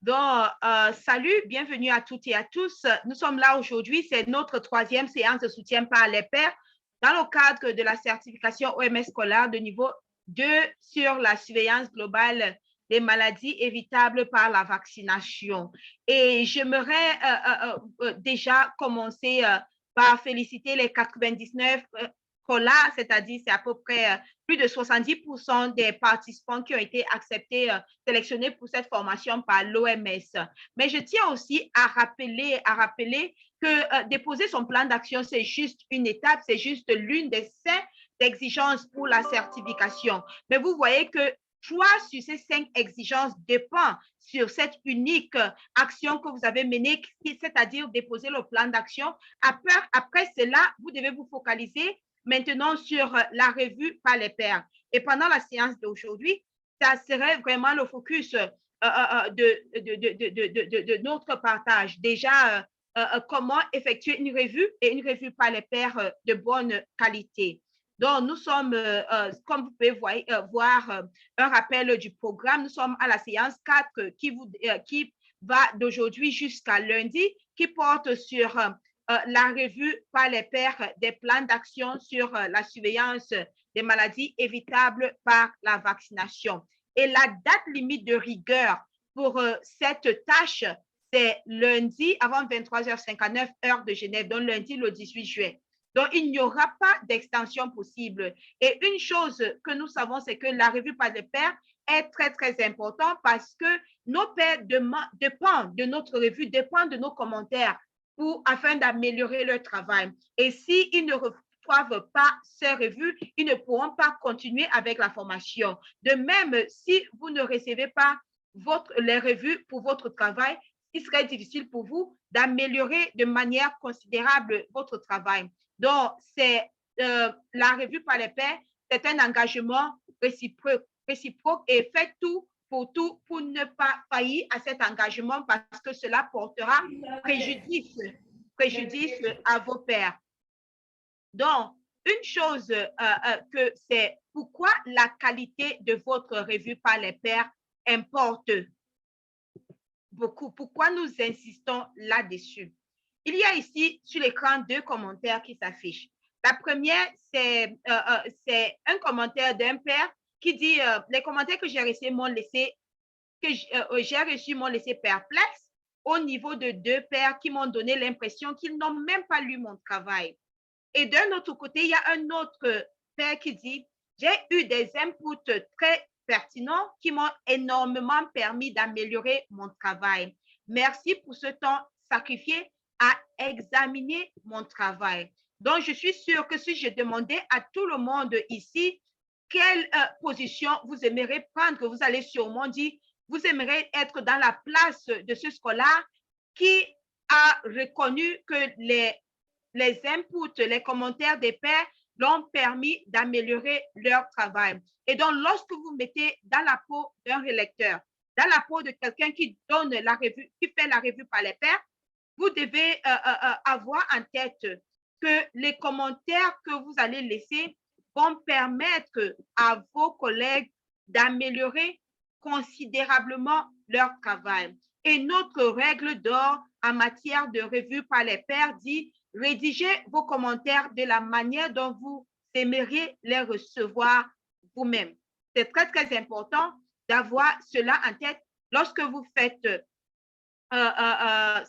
Salut, bienvenue à toutes et à tous. Nous sommes là aujourd'hui, c'est notre troisième séance de soutien par les pairs dans le cadre de la certification OMS scolaire de niveau 2 sur la surveillance globale des maladies évitables par la vaccination. Et j'aimerais déjà commencer par féliciter les 99 scolaires, c'est-à-dire c'est à peu près plus de 70% des participants qui ont été acceptés, sélectionnés pour cette formation par l'OMS. Mais je tiens aussi à rappeler que déposer son plan d'action, c'est juste une étape, c'est juste l'une des 5 exigences pour la certification. Mais vous voyez que 3 sur ces 5 exigences dépendent sur cette unique action que vous avez menée, c'est-à-dire déposer le plan d'action. Après cela, vous devez vous focaliser maintenant sur la revue par les pairs. Et pendant la séance d'aujourd'hui, ça serait vraiment le focus de notre partage. Déjà, comment effectuer une revue et une revue par les pairs de bonne qualité. Donc, nous sommes, comme vous pouvez voir, un rappel du programme. Nous sommes à la séance 4 qui va d'aujourd'hui jusqu'à lundi, qui porte sur la revue par les pairs des plans d'action sur la surveillance des maladies évitables par la vaccination. Et la date limite de rigueur pour cette tâche, c'est lundi avant 23h59 heure de Genève, donc lundi le 18 juin. Donc, il n'y aura pas d'extension possible. Et une chose que nous savons, c'est que la revue par les pairs est très, très importante parce que nos pairs dépendent de notre revue, dépendent de nos commentaires afin d'améliorer leur travail. Et s'ils ne reçoivent pas ces revues, ils ne pourront pas continuer avec la formation. De même, si vous ne recevez pas les revues pour votre travail, il serait difficile pour vous d'améliorer de manière considérable votre travail. Donc, c'est la revue par les pairs, c'est un engagement réciproque et faites tout pour ne pas faillir à cet engagement parce que cela portera préjudice à vos pairs. Donc, une chose que c'est pourquoi la qualité de votre revue par les pairs importe beaucoup. Pourquoi nous insistons là-dessus? Il y a ici sur l'écran 2 commentaires qui s'affichent. La première, c'est un commentaire d'un père qui dit les commentaires que j'ai reçus m'ont laissé perplexe au niveau de 2 pairs qui m'ont donné l'impression qu'ils n'ont même pas lu mon travail. Et d'un autre côté, il y a un autre père qui dit j'ai eu des inputs très pertinents qui m'ont énormément permis d'améliorer mon travail. Merci pour ce temps sacrifié à examiner mon travail. Donc, je suis sûre que si je demandais à tout le monde ici quelle position vous aimeriez prendre, que vous allez sûrement dire, vous aimeriez être dans la place de ce scolaire qui a reconnu que les inputs, les commentaires des pairs l'ont permis d'améliorer leur travail. Et donc, lorsque vous mettez dans la peau d'un relecteur, dans la peau de quelqu'un qui donne la revue, qui fait la revue par les pairs, vous devez avoir en tête que les commentaires que vous allez laisser vont permettre à vos collègues d'améliorer considérablement leur travail. Et notre règle d'or en matière de revue par les pairs dit rédigez vos commentaires de la manière dont vous aimeriez les recevoir vous-même. C'est très, très important d'avoir cela en tête lorsque vous faites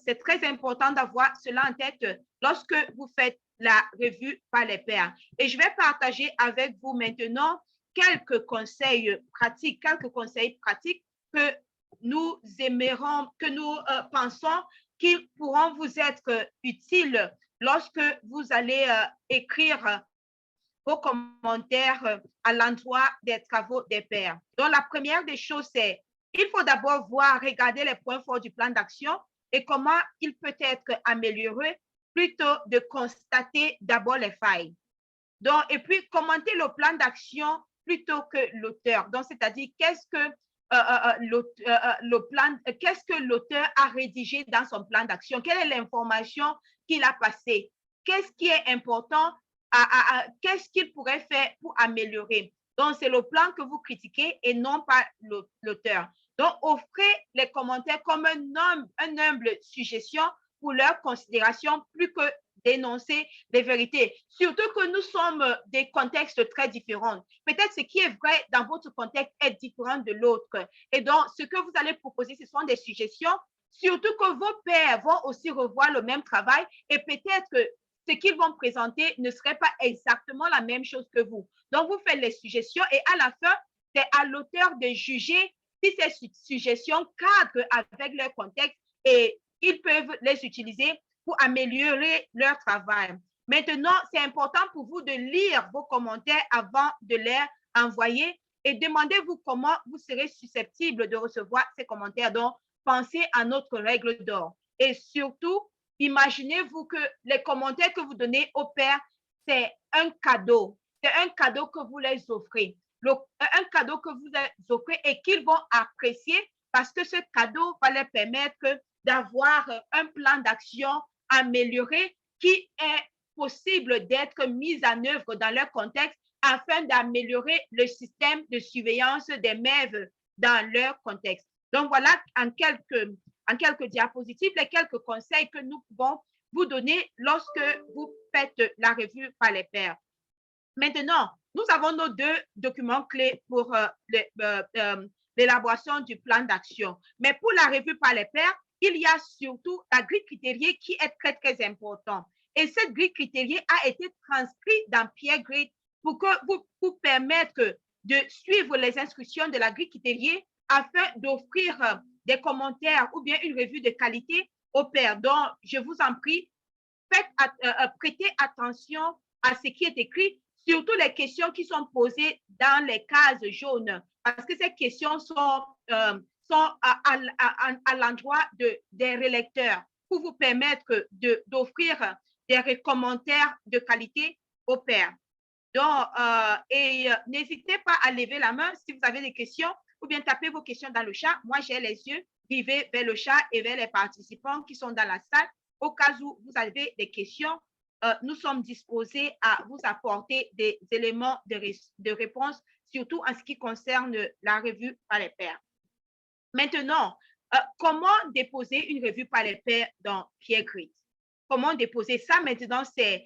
c'est très important d'avoir cela en tête lorsque vous faites la revue par les pairs. Et je vais partager avec vous maintenant quelques conseils pratiques que nous aimerons, que nous pensons qu'ils pourront vous être utiles lorsque vous allez écrire vos commentaires à l'endroit des travaux des pairs. Donc, la première des choses, c'est il faut d'abord regarder les points forts du plan d'action et comment il peut être amélioré plutôt de constater d'abord les failles. Donc, et puis, commenter le plan d'action plutôt que l'auteur. Donc, c'est-à-dire qu'est-ce que qu'est-ce que l'auteur a rédigé dans son plan d'action? Quelle est l'information qu'il a passée? Qu'est-ce qui est important? Qu'est-ce qu'il pourrait faire pour améliorer? Donc, c'est le plan que vous critiquez et non pas l'auteur. Donc, offrez les commentaires comme une humble suggestion pour leur considération plus que d'énoncer les vérités. Surtout que nous sommes des contextes très différents. Peut-être ce qui est vrai dans votre contexte est différent de l'autre. Et donc, ce que vous allez proposer, ce sont des suggestions, surtout que vos pairs vont aussi revoir le même travail et peut-être que ce qu'ils vont présenter ne serait pas exactement la même chose que vous. Donc, vous faites les suggestions et à la fin, c'est à l'auteur de juger si ces suggestions cadrent avec leur contexte et ils peuvent les utiliser pour améliorer leur travail. Maintenant, c'est important pour vous de lire vos commentaires avant de les envoyer et demandez-vous comment vous serez susceptible de recevoir ces commentaires. Donc, pensez à notre règle d'or. Et surtout, imaginez-vous que les commentaires que vous donnez au père, c'est un cadeau. C'est un cadeau que vous les offrez. Un cadeau que vous les offrez et qu'ils vont apprécier parce que ce cadeau va leur permettre d'avoir un plan d'action amélioré qui est possible d'être mis en œuvre dans leur contexte afin d'améliorer le système de surveillance des MEV dans leur contexte. Donc, voilà en quelques diapositives les quelques conseils que nous pouvons vous donner lorsque vous faites la revue par les pairs. Maintenant, nous avons nos deux documents clés pour l'élaboration du plan d'action. Mais pour la revue par les pairs, il y a surtout la grille critériée qui est très, très importante. Et cette grille critériée a été transcrite dans Pierre Grid pour que vous permettre de suivre les instructions de la grille critériée afin d'offrir des commentaires ou bien une revue de qualité aux pairs. Donc, je vous en prie, prêtez attention à ce qui est écrit, surtout les questions qui sont posées dans les cases jaunes, parce que ces questions sont à l'endroit des relecteurs pour vous permettre d'offrir des commentaires de qualité aux pairs. Donc, n'hésitez pas à lever la main si vous avez des questions ou bien tapez vos questions dans le chat. Moi, j'ai les yeux rivés vers le chat et vers les participants qui sont dans la salle. Au cas où vous avez des questions, nous sommes disposés à vous apporter des éléments de réponse, surtout en ce qui concerne la revue par les pairs. Maintenant, comment déposer une revue par les pairs dans Pierre Grid? Comment déposer ça? Maintenant, c'est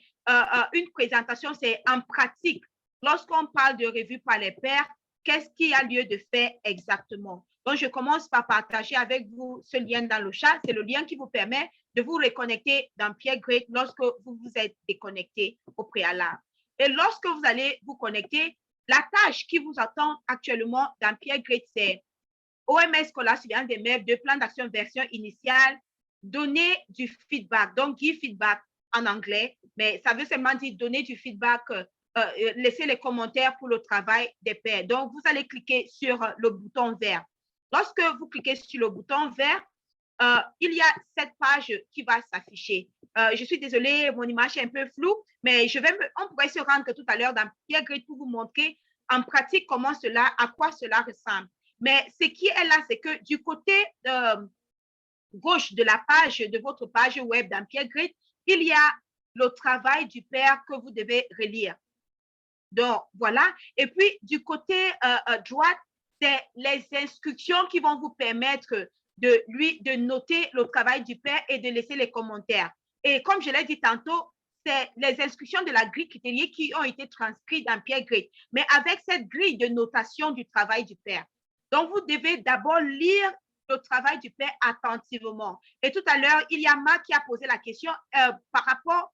une présentation, c'est en pratique. Lorsqu'on parle de revue par les pairs, qu'est-ce qu'il y a lieu de faire exactement? Donc, je commence par partager avec vous ce lien dans le chat. C'est le lien qui vous permet de vous reconnecter dans Pierre Grid lorsque vous vous êtes déconnecté au préalable. Et lorsque vous allez vous connecter, la tâche qui vous attend actuellement dans Pierre Grid, c'est OMS Scolaire Surveillance des MEV, de plan d'action version initiale, donner du feedback, donc give feedback en anglais, mais ça veut seulement dire donner du feedback, laisser les commentaires pour le travail des pairs. Donc, vous allez cliquer sur le bouton vert. Lorsque vous cliquez sur le bouton vert, il y a cette page qui va s'afficher. Je suis désolée, mon image est un peu floue, mais on pourrait se rendre tout à l'heure dans Pierre Grid pour vous montrer en pratique à quoi cela ressemble. Mais ce qui est là, c'est que du côté gauche de la page, de votre page web dans Pierre Grid, il y a le travail du père que vous devez relire. Donc, voilà. Et puis, du côté droite, c'est les instructions qui vont vous permettre de noter le travail du père et de laisser les commentaires. Et comme je l'ai dit tantôt, c'est les instructions de la grille critériée qui ont été transcrites dans Pierre Grid, mais avec cette grille de notation du travail du père. Donc, vous devez d'abord lire le travail du père attentivement. Et tout à l'heure, il y a Marc qui a posé la question par rapport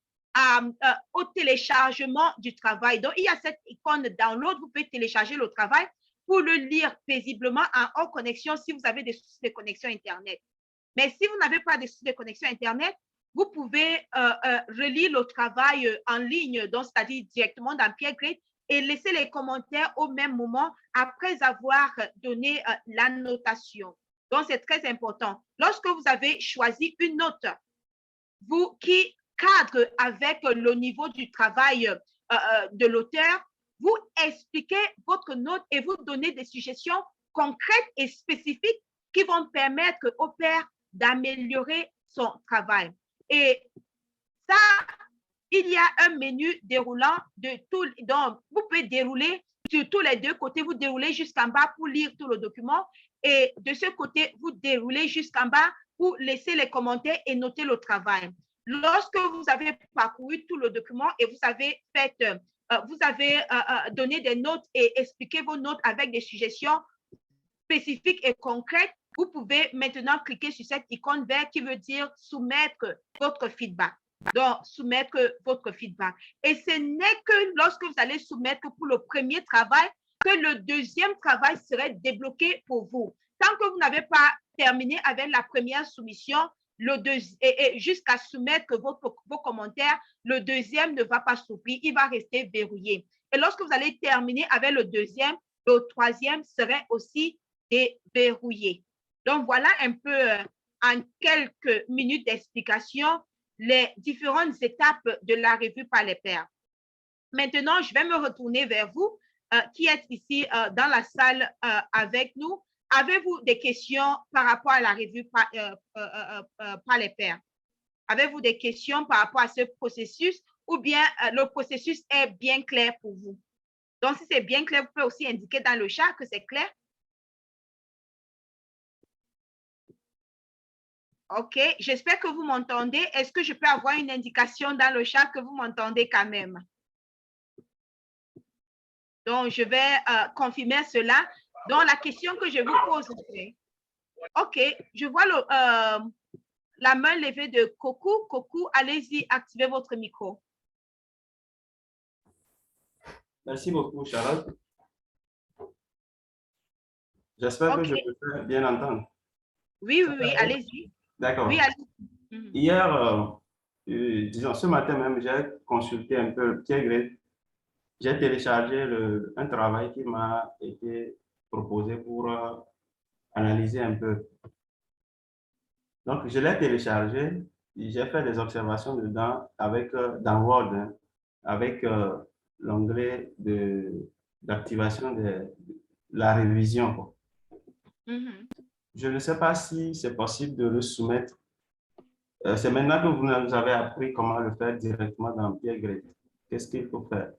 au téléchargement du travail. Donc, il y a cette icône download, vous pouvez télécharger le travail pour le lire paisiblement en hors connexion si vous avez des soucis de connexion Internet. Mais si vous n'avez pas de soucis de connexion Internet, vous pouvez relire le travail en ligne, donc c'est-à-dire directement dans Pierre Grid, et laisser les commentaires au même moment après avoir donné la notation. Donc, c'est très important. Lorsque vous avez choisi une note qui cadre avec le niveau du travail de l'auteur, vous expliquez votre note et vous donnez des suggestions concrètes et spécifiques qui vont permettre au père d'améliorer son travail. Et ça, il y a un menu déroulant de tout. Donc, vous pouvez dérouler sur tous les deux côtés, vous déroulez jusqu'en bas pour lire tout le document. Et de ce côté, vous déroulez jusqu'en bas pour laisser les commentaires et noter le travail. Lorsque vous avez parcouru tout le document et vous avez fait, donné des notes et expliqué vos notes avec des suggestions spécifiques et concrètes, vous pouvez maintenant cliquer sur cette icône verte qui veut dire soumettre votre feedback. Donc, soumettre votre feedback. Et ce n'est que lorsque vous allez soumettre pour le premier travail que le deuxième travail serait débloqué pour vous. Tant que vous n'avez pas terminé avec la première soumission, et jusqu'à soumettre vos commentaires, le deuxième ne va pas s'ouvrir, il va rester verrouillé. Et lorsque vous allez terminer avec le deuxième, le troisième serait aussi déverrouillé. Donc, voilà un peu en quelques minutes d'explication les différentes étapes de la revue par les pairs. Maintenant, je vais me retourner vers vous qui êtes ici dans la salle avec nous. Avez-vous des questions par rapport à la revue par les pairs? Avez-vous des questions par rapport à ce processus ou bien le processus est bien clair pour vous? Donc, si c'est bien clair, vous pouvez aussi indiquer dans le chat que c'est clair. OK, j'espère que vous m'entendez. Est-ce que je peux avoir une indication dans le chat que vous m'entendez quand même? Donc, je vais confirmer cela. Donc, la question que je vous pose, c'est, OK, je vois la main levée de Coco. Coco, allez-y, activez votre micro. Merci beaucoup, Charlotte. J'espère que je peux bien entendre. Oui, oui, oui, allez-y. D'accord. Oui, allez-y. Hier, disons, ce matin même, j'ai consulté un peu Pierre Gret. J'ai téléchargé un travail qui m'a été proposé pour analyser un peu. Donc, je l'ai téléchargé, j'ai fait des observations dedans dans Word, hein, avec l'onglet d'activation de la révision, quoi. Je ne sais pas si c'est possible de le soumettre. C'est maintenant que vous nous avez appris comment le faire directement dans Pierre Gret. Qu'est-ce qu'il faut faire?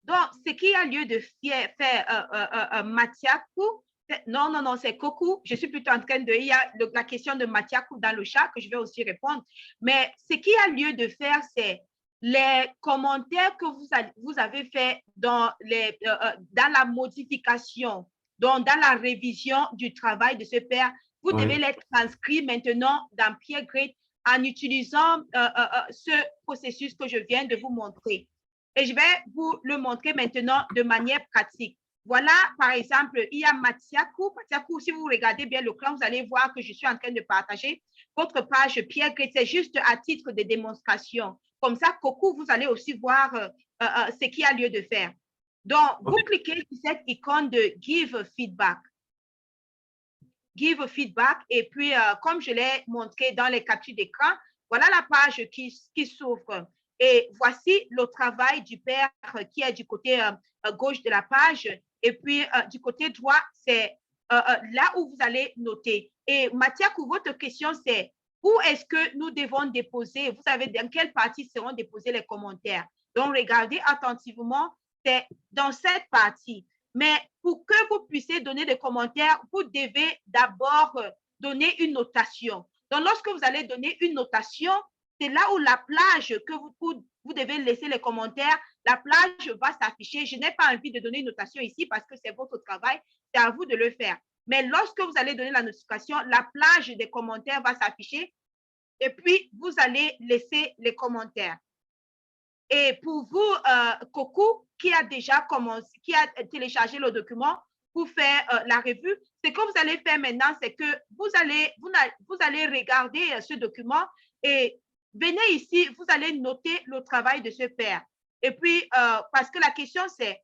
Donc, ce qui a lieu de faire Matiakou, non, non, non, c'est Coco. Je suis plutôt en train de, il y a la question de Matiakou dans le chat que je vais aussi répondre. Mais ce qui a lieu de faire, c'est les commentaires que vous avez fait dans la modification, donc dans la révision du travail de ce père. Vous devez les transcrire maintenant dans Pierre Gret en utilisant ce processus que je viens de vous montrer. Et je vais vous le montrer maintenant de manière pratique. Voilà, par exemple, il y a Matiakou. Matiakou, si vous regardez bien le clan, vous allez voir que je suis en train de partager votre page Pierre Gret. C'est juste à titre de démonstration. Comme ça, Coco, vous allez aussi voir ce qu'il y a lieu de faire. Donc, vous cliquez sur cette icône de Give Feedback. Give Feedback. Et puis, comme je l'ai montré dans les captures d'écran, voilà la page qui s'ouvre. Et voici le travail du père qui est du côté gauche de la page. Et puis, du côté droit, c'est là où vous allez noter. Et Mathiakou, votre question, c'est où est-ce que nous devons déposer, vous savez, dans quelle partie seront déposés les commentaires. Donc, regardez attentivement, c'est dans cette partie. Mais pour que vous puissiez donner des commentaires, vous devez d'abord donner une notation. Donc, lorsque vous allez donner une notation, c'est là où la plage que vous devez laisser les commentaires, la plage va s'afficher. Je n'ai pas envie de donner une notation ici parce que c'est votre travail, c'est à vous de le faire. Mais lorsque vous allez donner la notification, la plage des commentaires va s'afficher et puis vous allez laisser les commentaires. Et pour vous, Coco, qui a déjà commencé, qui a téléchargé le document pour faire la revue, ce que vous allez faire maintenant, c'est que vous allez regarder ce document et venez ici, vous allez noter le travail de ce père. Et puis, parce que la question, c'est,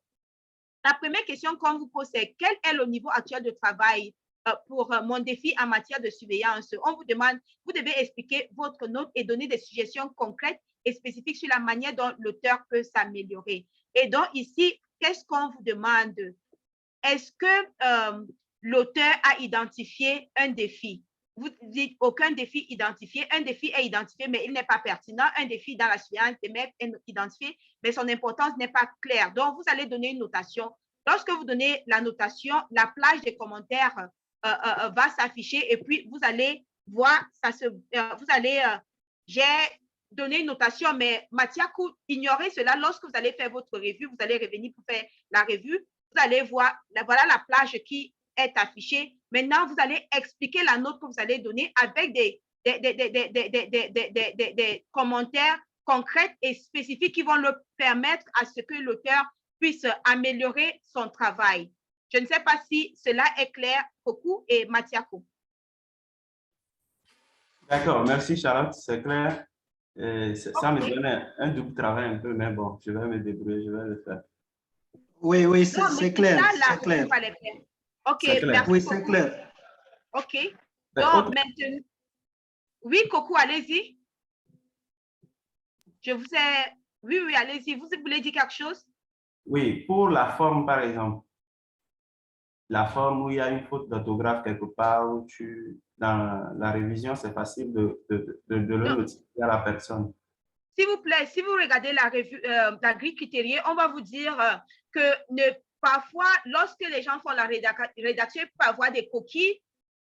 la première question qu'on vous pose, c'est quel est le niveau actuel de travail pour mon défi en matière de surveillance? On vous demande, vous devez expliquer votre note et donner des suggestions concrètes et spécifiques sur la manière dont l'auteur peut s'améliorer. Et donc ici, qu'est-ce qu'on vous demande? Est-ce que l'auteur a identifié un défi? vous dites aucun défi identifié. Un défi est identifié, mais il n'est pas pertinent. Un défi dans la surveillance des maîtres est identifié, mais son importance n'est pas claire. Donc, vous allez donner une notation. Lorsque vous donnez la notation, la plage des commentaires va s'afficher et puis vous allez voir, j'ai donné une notation, mais Mathiakou, ignorez cela. Lorsque vous allez faire votre revue, vous allez revenir pour faire la revue, vous allez voir, voilà la plage qui est affichée. Maintenant, vous allez expliquer la note que vous allez donner avec des commentaires concrets et spécifiques qui vont le permettre à ce que l'auteur puisse améliorer son travail. Je ne sais pas si cela est clair, Kokou et Mathiakou. D'accord, merci Charlotte, c'est clair. Ça me donne un double travail un peu, mais bon, je vais me débrouiller, je vais le faire. Oui, oui, c'est clair. C'est clair. OK, merci. Oui, c'est clair. OK. Donc, maintenant, oui, Kokou, allez-y. Je vous ai... Oui, allez-y. Vous voulez dire quelque chose? Oui, pour la forme, par exemple. La forme où il y a une faute d'orthographe quelque part, où dans la révision, c'est facile de le notifier à la personne. S'il vous plaît, si vous regardez la revue, la grille critériée, on va vous dire que parfois, lorsque les gens font la rédaction, il peut y avoir des coquilles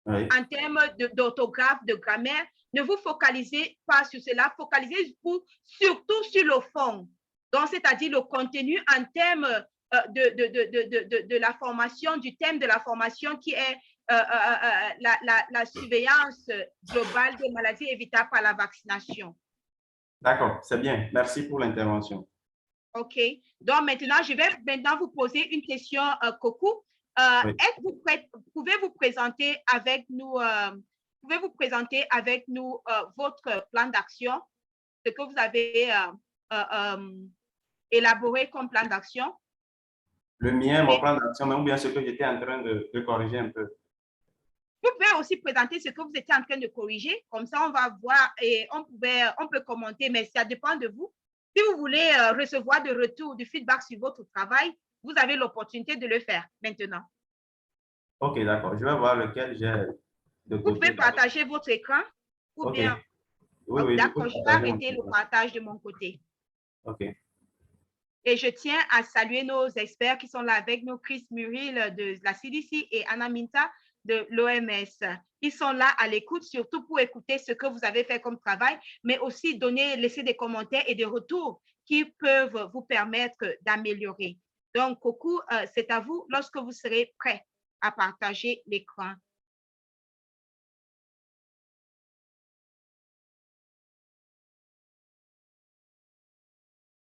en termes d'orthographe, de grammaire. Ne vous focalisez pas sur cela, focalisez-vous surtout sur le fond. Donc, c'est-à-dire le contenu en termes de la formation, du thème de la formation qui est la surveillance globale des maladies évitables par la vaccination. D'accord, c'est bien. Merci pour l'intervention. OK. Donc, maintenant, je vais vous poser une question, Kokou. Oui. Êtes-vous prête? Pouvez-vous présenter avec nous, votre plan d'action, ce que vous avez élaboré comme plan d'action? Le mien, mon plan d'action, ou bien ce que j'étais en train de corriger un peu. Vous pouvez aussi présenter ce que vous étiez en train de corriger. Comme ça, on va voir et on peut commenter, mais ça dépend de vous. Si vous voulez recevoir de retour, du feedback sur votre travail, vous avez l'opportunité de le faire maintenant. OK, d'accord. Je vais voir lequel j'ai de côté. Vous pouvez partager votre écran ou bien… Oui, d'accord, je vais arrêter le partage de mon côté. OK. Et je tiens à saluer nos experts qui sont là avec nous, Chris Muril de la CDC et Anna Minta de l'OMS. Ils sont là à l'écoute, surtout pour écouter ce que vous avez fait comme travail, mais aussi laisser des commentaires et des retours qui peuvent vous permettre d'améliorer. Donc, Kokou, c'est à vous lorsque vous serez prêt à partager l'écran.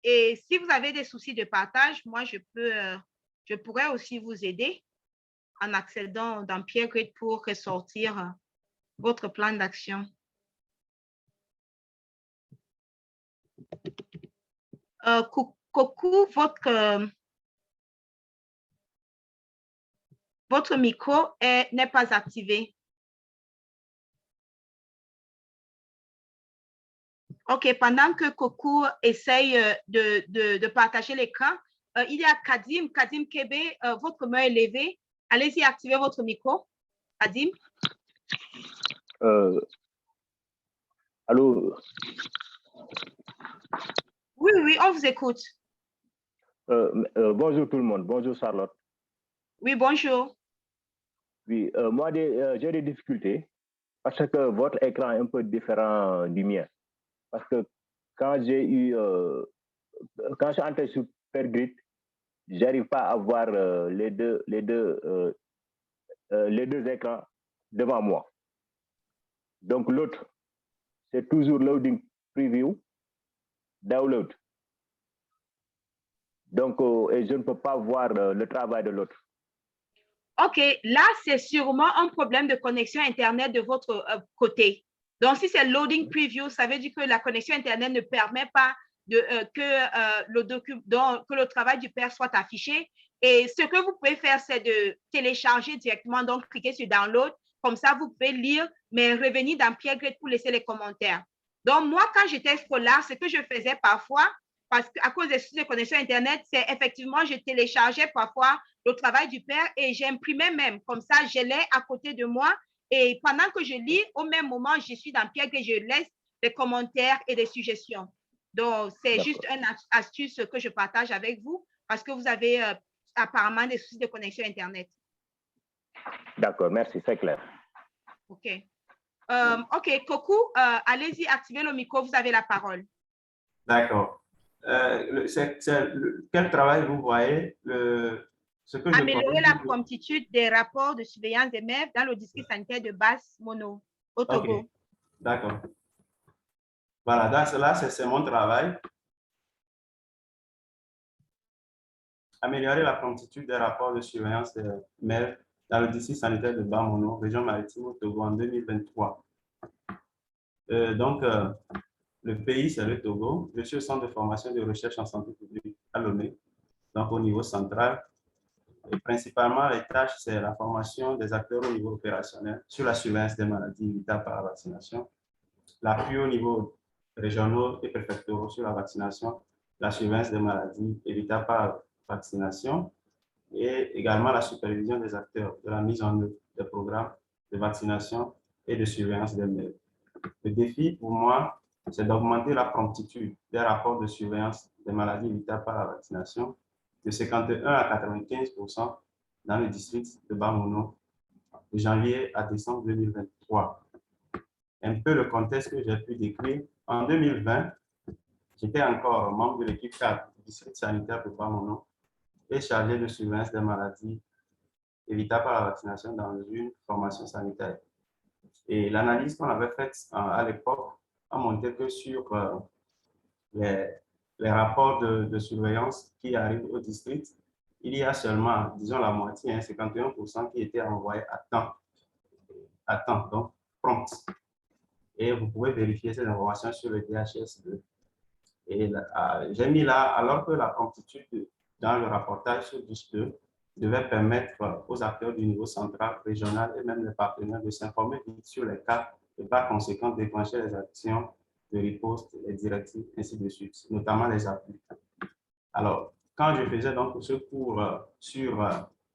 Et si vous avez des soucis de partage, moi, je pourrais aussi vous aider en accédant dans PeerGrid pour ressortir votre plan d'action. Kokou, votre micro n'est pas activé. OK, pendant que Kokou essaye de partager l'écran, il y a Kadim Kébé, votre main est levée. Allez-y, activez votre micro. Kadim. Allô? Oui, on vous écoute. Bonjour tout le monde. Bonjour Charlotte. Oui, bonjour. Oui, moi, j'ai des difficultés parce que votre écran est un peu différent du mien. Parce que quand je suis entré sur PeerGrid, j'arrive pas à voir les deux écrans devant moi. Donc l'autre, c'est toujours loading preview, download. Donc, et je ne peux pas voir le travail de l'autre. OK, là, c'est sûrement un problème de connexion Internet de votre côté. Donc, si c'est loading preview, ça veut dire que la connexion Internet ne permet pas que le travail du père soit affiché. Et ce que vous pouvez faire, c'est de télécharger directement, donc cliquer sur download. Comme ça, vous pouvez lire, mais revenir dans PeerGrid pour laisser les commentaires. Donc, moi, quand j'étais scolaire, ce que je faisais parfois, parce qu'à cause des soucis de connexion Internet, c'est effectivement, je téléchargeais parfois le travail du père et j'imprimais même. Comme ça, je l'ai à côté de moi Et pendant que je lis, au même moment, je suis dans Pierre et je laisse des commentaires et des suggestions. Donc, c'est juste une astuce que je partage avec vous parce que vous avez apparemment des soucis de connexion Internet. D'accord, merci, c'est clair. OK. OK, Kokou, allez-y, activez le micro, vous avez la parole. D'accord. Quel travail vous voyez améliorer la promptitude des rapports de surveillance des MEF dans le district sanitaire de Basse-Mono, au Togo. Okay. D'accord. Voilà, là, c'est mon travail. Améliorer la promptitude des rapports de surveillance des MEF dans le district sanitaire de Basse-Mono, région maritime au Togo en 2023. Le pays, c'est le Togo. Je suis au centre de formation et de recherche en santé publique à Lomé, donc au niveau central. Et principalement, les tâches, c'est la formation des acteurs au niveau opérationnel sur la surveillance des maladies évitables par la vaccination, l'appui au niveau régionaux et préfectoraux sur la vaccination, la surveillance des maladies évitables par la vaccination et également la supervision des acteurs de la mise en œuvre des programmes de vaccination et de surveillance des maladies. Le défi pour moi, c'est d'augmenter la promptitude des rapports de surveillance des maladies évitables par la vaccination de 51 à 95% dans le district de Basse-Mono de janvier à décembre 2023. Un peu le contexte que j'ai pu décrire. En 2020, j'étais encore membre de l'équipe 4 du district sanitaire de Basse-Mono et chargé de surveillance des maladies évitables par la vaccination dans une formation sanitaire. Et l'analyse qu'on avait faite à l'époque a montré que sur les rapports de surveillance qui arrivent au district, il y a seulement, disons la moitié, 51% qui étaient envoyés à temps, donc prompt. Et vous pouvez vérifier ces informations sur le DHS2. Et j'ai mis là, alors que la promptitude dans le rapportage sur DIS2 devait permettre aux acteurs du niveau central, régional et même les partenaires de s'informer sur les cas et par conséquent déclencher les actions de riposte, les directives, ainsi de suite, notamment les appuis. Alors, quand je faisais donc ce cours sur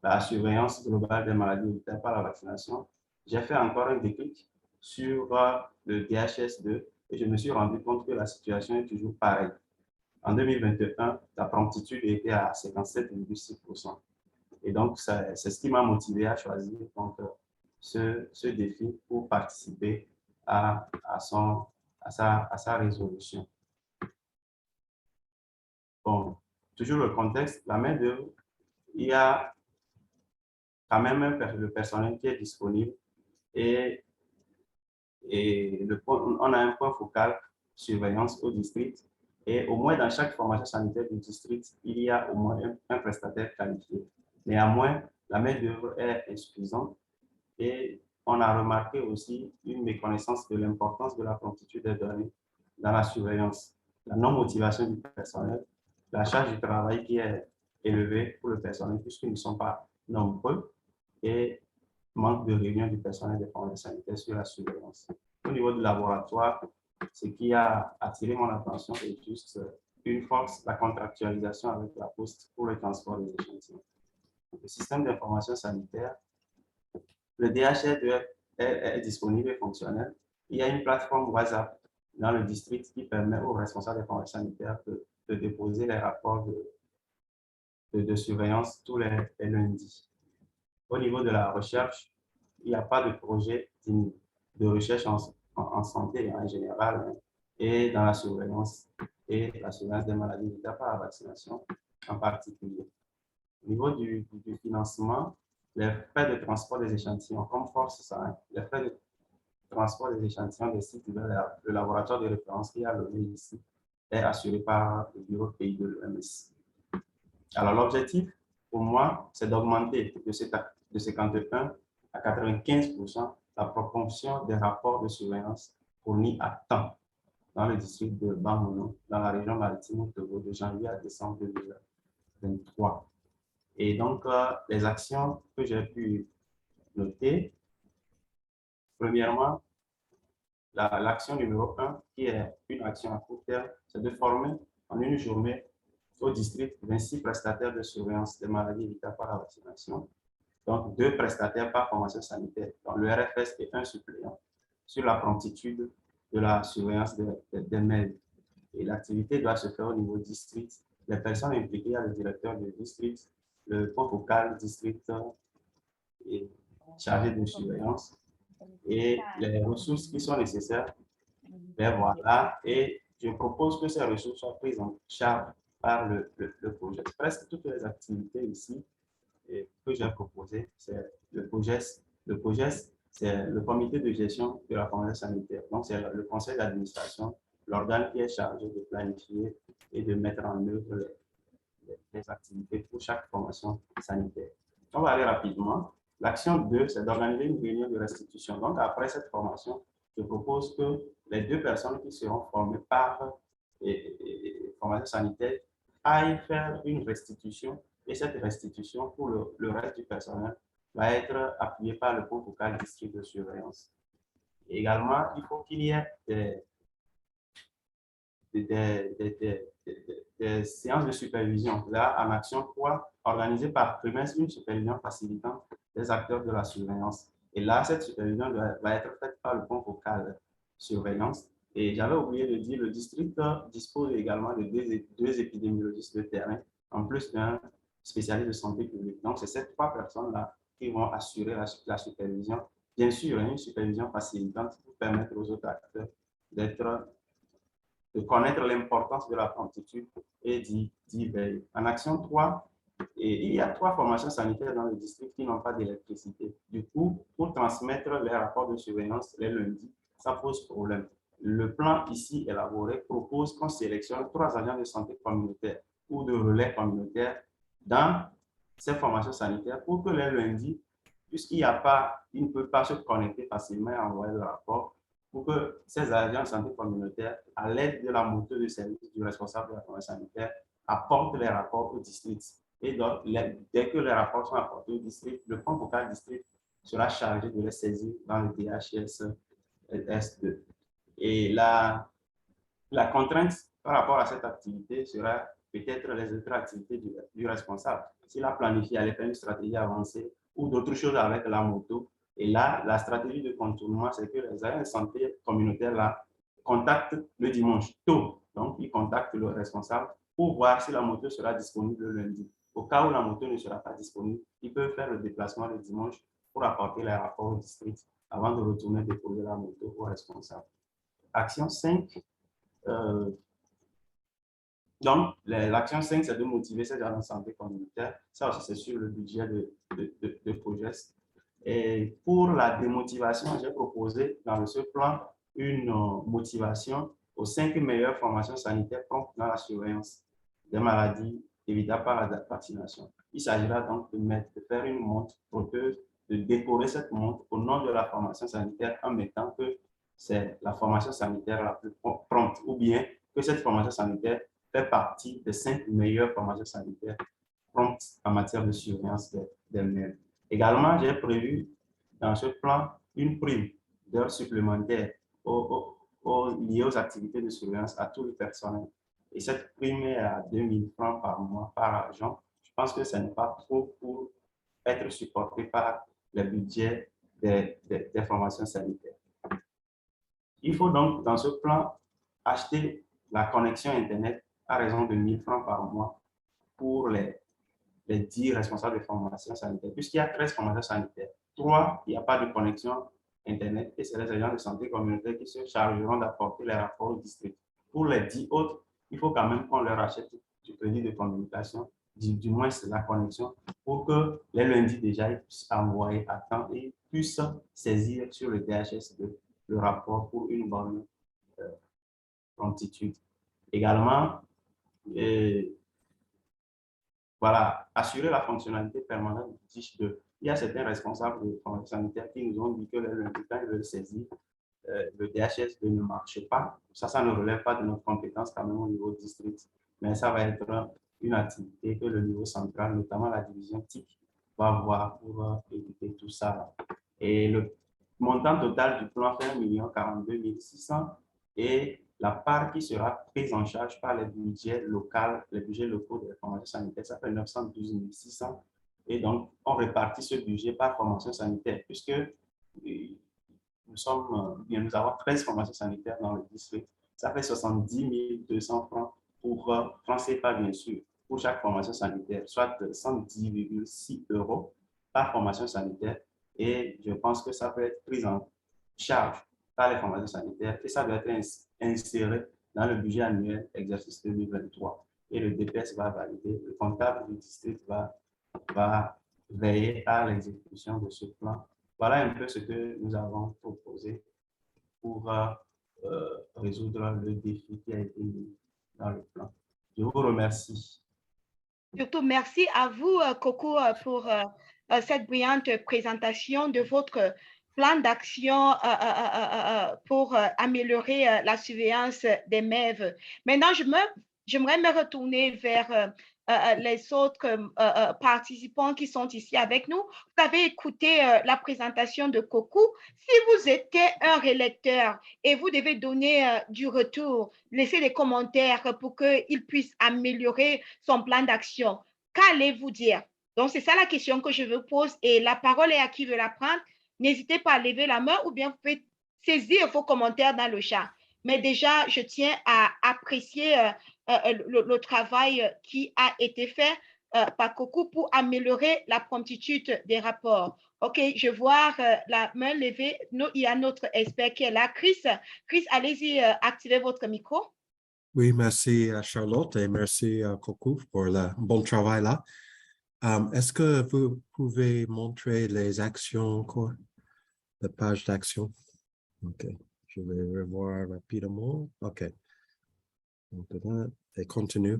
la surveillance globale des maladies évitables par la vaccination, j'ai fait encore un déclic sur le DHS2 et je me suis rendu compte que la situation est toujours pareille. En 2021, la promptitude était à 57,6%. Et donc, c'est ce qui m'a motivé à choisir donc, ce défi pour participer à sa résolution. Bon, toujours le contexte, la main-d'œuvre, il y a quand même le personnel qui est disponible et on a un point focal surveillance au district et au moins dans chaque formation sanitaire du district, il y a au moins un prestataire qualifié. Néanmoins, la main-d'œuvre est insuffisante et on a remarqué aussi une méconnaissance de l'importance de la promptitude des données dans la surveillance, la non-motivation du personnel, la charge du travail qui est élevée pour le personnel puisqu'ils ne sont pas nombreux et manque de réunion du personnel des formations sanitaires sur la surveillance. Au niveau du laboratoire, ce qui a attiré mon attention est juste une force, la contractualisation avec la Poste pour le transport des échantillons. Le système d'information sanitaire, le DHS est disponible et fonctionnel. Il y a une plateforme WhatsApp dans le district qui permet aux responsables des formations sanitaires de déposer les rapports de surveillance tous les lundis. Au niveau de la recherche, il n'y a pas de projet de recherche en santé en général et dans la surveillance et la surveillance des maladies évitables par la vaccination en particulier. Au niveau du financement, les frais de transport des échantillons, comme force ça, les frais de transport des échantillons des sites de le laboratoire de référence qui a levé ici est assuré par le bureau de pays de l'OMS. Alors l'objectif pour moi, c'est d'augmenter de 51 à 95% la proportion des rapports de surveillance fournis à temps dans le district de Basse-Mono, dans la région maritime au Togo, de janvier à décembre 2023. Et donc, les actions que j'ai pu noter, premièrement, l'action numéro 1, qui est une action à court terme, c'est de former en une journée au district 26 prestataires de surveillance des maladies évitables par la vaccination. donc 2 prestataires par formation sanitaire, donc le RFS et un suppléant, sur la promptitude de la surveillance des mails. Et l'activité doit se faire au niveau district. Les personnes impliquées, il y a le directeur du district, le point focal district et chargé de surveillance, et les ressources qui sont nécessaires, ben voilà, et je propose que ces ressources soient prises en charge par le projet. Presque toutes les activités ici que j'ai proposées, c'est le projet. Le projet, c'est le comité de gestion de la formation sanitaire. Donc, c'est le conseil d'administration, l'organe qui est chargé de planifier et de mettre en œuvre les activités pour chaque formation sanitaire. On va aller rapidement. L'action 2, c'est d'organiser une réunion de restitution. Donc, après cette formation, je propose que les 2 personnes qui seront formées par formation sanitaire aillent faire une restitution, et cette restitution pour le reste du personnel va être appuyée par le point focal district de surveillance. Et également, il faut qu'il y ait des séances de supervision. Là, en action 3, organisée par trimestre, une supervision facilitant les acteurs de la surveillance. Et là, cette supervision va être faite par le point focal surveillance. Et j'avais oublié de dire, le district dispose également de 2 épidémiologistes de terrain, en plus d'un spécialiste de santé publique. Donc, c'est ces 3 personnes-là qui vont assurer la supervision. Bien sûr, une supervision facilitante pour permettre aux autres acteurs de connaître l'importance de la promptitude et d'y veiller. En action 3, et il y a 3 formations sanitaires dans le district qui n'ont pas d'électricité. Du coup, pour transmettre les rapports de surveillance les lundis, ça pose problème. Le plan ici élaboré propose qu'on sélectionne 3 agents de santé communautaire ou de relais communautaire dans ces formations sanitaires pour que les lundis, puisqu'il n'y a pas, ils ne peuvent pas se connecter facilement et envoyer le rapport, pour que ces agents de santé communautaire, à l'aide de la moto de service du responsable de la formation sanitaire, apportent les rapports au district. Et donc, dès que les rapports sont apportés au district, le point focal district sera chargé de les saisir dans le DHS S2. Et la contrainte par rapport à cette activité sera peut-être les autres activités du responsable. S'il a planifié aller faire une stratégie avancée ou d'autres choses avec la moto, et là, la stratégie de contournement, c'est que les agents de santé communautaires là contactent le dimanche tôt. Donc, ils contactent le responsable pour voir si la moto sera disponible le lundi. Au cas où la moto ne sera pas disponible, ils peuvent faire le déplacement le dimanche pour apporter les rapports au district avant de retourner déposer la moto au responsable. Action 5. Donc, l'action 5, c'est de motiver ces agents de santé communautaire. Ça aussi, c'est sur le budget de projet. Et pour la démotivation, j'ai proposé dans ce plan une motivation aux 5 meilleures formations sanitaires promptes dans la surveillance des maladies évitables par la vaccination. Il s'agira donc de faire une montre proteuse, de décorer cette montre au nom de la formation sanitaire en mettant que c'est la formation sanitaire la plus prompte, ou bien que cette formation sanitaire fait partie des 5 meilleures formations sanitaires promptes en matière de surveillance des mails. Également, j'ai prévu dans ce plan une prime d'heures supplémentaires liées aux activités de surveillance à tout le personnel. Et cette prime est à 2 000 francs par mois par agent. Je pense que ce n'est pas trop pour être supporté par le budget des formations sanitaires. Il faut donc, dans ce plan, acheter la connexion Internet à raison de 1 000 francs par mois pour les 10 responsables de formation sanitaire. Puisqu'il y a 13 formations sanitaires, 3, il n'y a pas de connexion Internet et c'est les agents de santé communautaire qui se chargeront d'apporter les rapports au district. Pour les 10 autres, il faut quand même qu'on leur achète du crédit de communication, du moins la connexion, pour que les lundis déjà, ils puissent envoyer à temps et puissent saisir sur le DHS le rapport pour une bonne promptitude. Également, voilà, assurer la fonctionnalité permanente du TICH 2. Il y a certains responsables de formation sanitaire qui nous ont dit que les lundis, quand ils veulent saisir, le DHS 2 ne marche pas. Ça ne relève pas de notre compétence quand même au niveau district, mais ça va être une activité que le niveau central, notamment la division TIC, va voir pour éviter tout ça. Et le montant total du plan fait 1 42 600 et la part qui sera prise en charge par les budgets locaux, les budgets locaux de la formation sanitaire, ça fait 912 600 Et donc, on répartit ce budget par formation sanitaire, puisque nous avons 13 formations sanitaires dans le district. Ça fait 70 200 francs pour francs CFA, bien sûr, pour chaque formation sanitaire, soit 110,6 € par formation sanitaire. Et je pense que ça peut être pris en charge par les formations sanitaires et ça doit être inséré dans le budget annuel exercice 2023. Et le DPS va valider, le comptable du district va veiller à l'exécution de ce plan. Voilà un peu ce que nous avons proposé pour résoudre le défi qui a été mis dans le plan. Je vous remercie. Surtout, merci à vous, Coco, pour cette brillante présentation de votre plan d'action pour améliorer la surveillance des MEV. Maintenant, j'aimerais me retourner vers les autres participants qui sont ici avec nous. Vous avez écouté la présentation de Coco. Si vous étiez un relecteur et vous devez donner du retour, laisser des commentaires pour qu'il puisse améliorer son plan d'action, qu'allez-vous dire? Donc, c'est ça la question que je vous pose et la parole est à qui veut la prendre. N'hésitez pas à lever la main ou bien vous pouvez saisir vos commentaires dans le chat. Mais déjà, je tiens à apprécier le travail qui a été fait par Coco pour améliorer la promptitude des rapports. OK, je vois la main levée. Il y a notre expert qui est là. Chris, allez-y, activez votre micro. Oui, merci à Charlotte et merci à Coco pour le bon travail là. Est-ce que vous pouvez montrer les actions, quoi? La page d'action? OK. Je vais revoir rapidement. OK. Et continuez.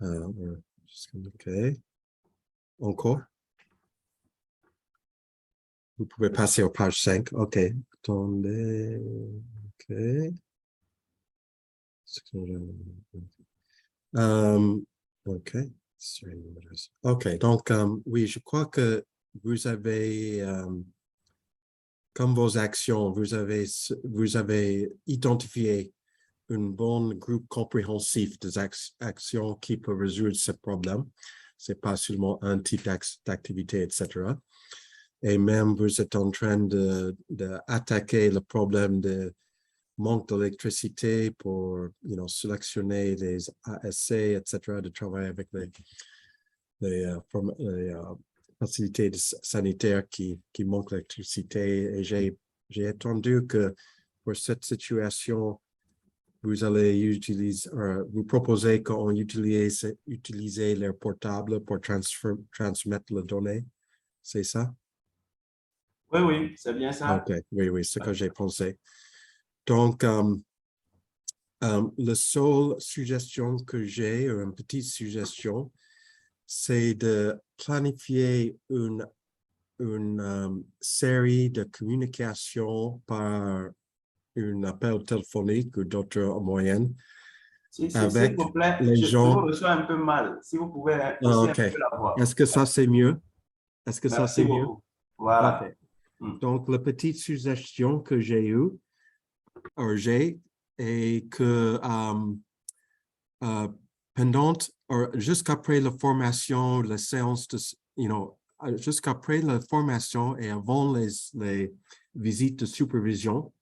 OK. Encore. Vous pouvez passer aux page 5. OK. Attendez. OK. OK. OK. Donc, oui, je crois que vous avez, comme vos actions, vous avez identifié un bon groupe compréhensif des actions qui peuvent résoudre ce problème. Ce n'est pas seulement un type d'activité, etc. Et même vous êtes en train d'attaquer le problème de manque d'électricité pour sélectionner les ASC, etc., de travailler avec les facilités sanitaires qui manquent d'électricité. Et j'ai entendu que pour cette situation, vous allez vous proposez qu'on utilise les portables pour transmettre les données. C'est ça? Oui, c'est bien ça. OK, oui, c'est ce que j'ai pensé. Donc, la seule suggestion que j'ai, une petite suggestion, c'est de planifier une série de communications par un appel téléphonique ou d'autres moyens avec vous plaît, les gens. Je vous reçois un peu mal. Si vous pouvez aussi un peu la voix. Est-ce que ça, c'est mieux? Est-ce que ça, c'est mieux? Voilà. Okay. Donc, la petite suggestion que j'ai est que jusqu'après la formation, la séance jusqu'après la formation et avant les visites de supervision,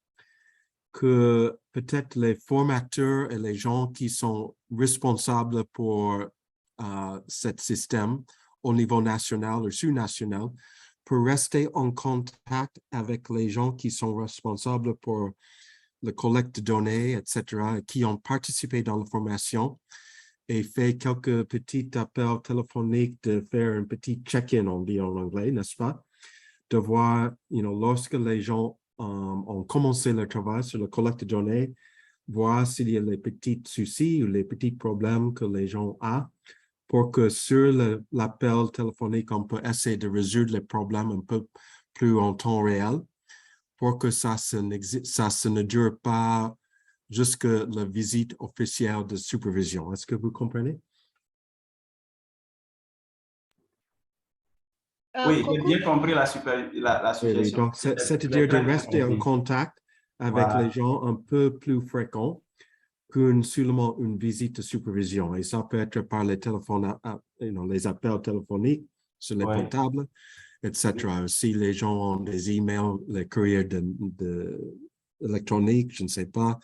que peut-être les formateurs et les gens qui sont responsables pour ce système au niveau national ou sous-national pour rester en contact avec les gens qui sont responsables pour la collecte de données, etc., qui ont participé dans la formation et fait quelques petits appels téléphoniques, de faire un petit check-in, on dit en anglais, n'est-ce pas? De voir, lorsque les gens ont commencé leur travail sur la collecte de données, voir s'il y a les petits soucis ou les petits problèmes que les gens ont, pour que sur l'appel téléphonique, on peut essayer de résoudre les problèmes un peu plus en temps réel, pour que ça ne dure pas jusqu'à la visite officielle de supervision. Est-ce que vous comprenez? Oui, j'ai bien compris la suggestion. Donc, c'est-à-dire de rester en contact avec les gens un peu plus fréquents, seulement une visite de supervision. Et ça peut être par les téléphones, les appels téléphoniques sur les portables, etc. Si les gens ont des emails, les courriers électroniques, je ne sais pas,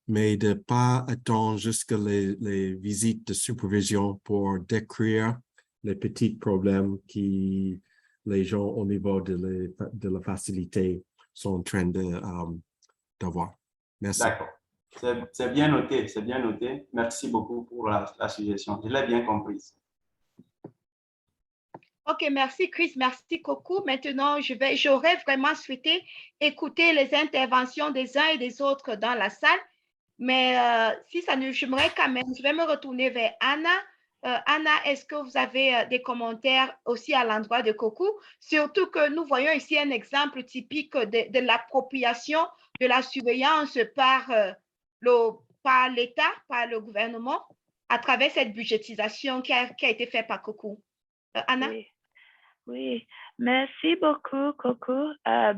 mais de ne pas attendre jusqu'à les visites de supervision pour décrire les petits problèmes qui les gens au niveau de la facilité sont en train d'avoir. Merci. D'accord. C'est bien noté, c'est bien noté. Merci beaucoup pour la suggestion. Je l'ai bien comprise. OK, merci Chris, merci Coco. Maintenant, j'aurais vraiment souhaité écouter les interventions des uns et des autres dans la salle, mais si ça ne, j'aimerais quand même, je vais me retourner vers Anna. Anna, est-ce que vous avez des commentaires aussi à l'endroit de Coco? Surtout que nous voyons ici un exemple typique de l'appropriation de la surveillance par l'État, par le gouvernement, à travers cette budgétisation qui a été faite par Coco. Anna? Oui, merci beaucoup, Coco.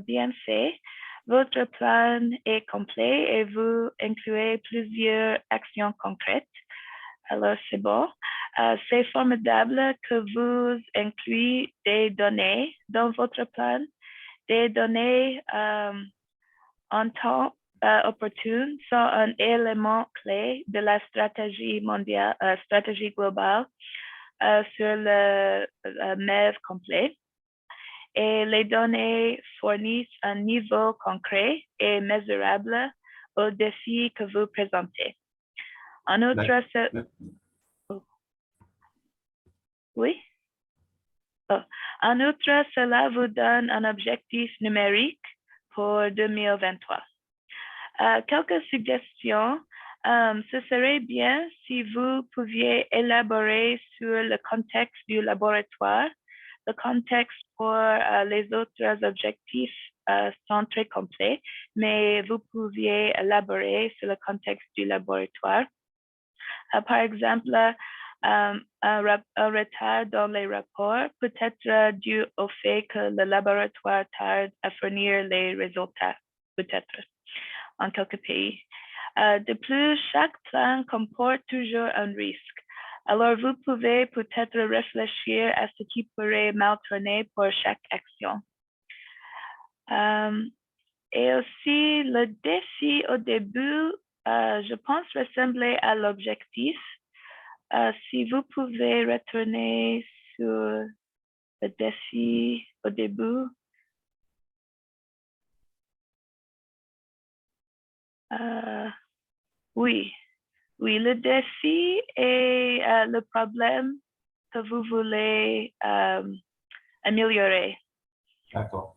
Bien fait. Votre plan est complet et vous incluez plusieurs actions concrètes. Alors, c'est bon. C'est formidable que vous incluez des données dans votre plan, des données en temps opportun sont un élément clé de la stratégie mondiale, stratégie globale sur le MEV complet. Et les données fournissent un niveau concret et mesurable aux défis que vous présentez. En outre, En outre, cela vous donne un objectif numérique pour 2023. Quelques suggestions. Ce serait bien si vous pouviez élaborer sur le contexte du laboratoire. Le contexte pour les autres objectifs sont très complets, mais vous pouviez élaborer sur le contexte du laboratoire. Par exemple, un retard dans les rapports peut être dû au fait que le laboratoire tarde à fournir les résultats, peut-être, en quelques pays. De plus, chaque plan comporte toujours un risque. Alors, vous pouvez peut-être réfléchir à ce qui pourrait mal tourner pour chaque action. Et aussi, le défi au début, je pense, ressemblait à l'objectif. Si vous pouvez retourner sur le défi au début. Oui, le défi est le problème que vous voulez améliorer. D'accord.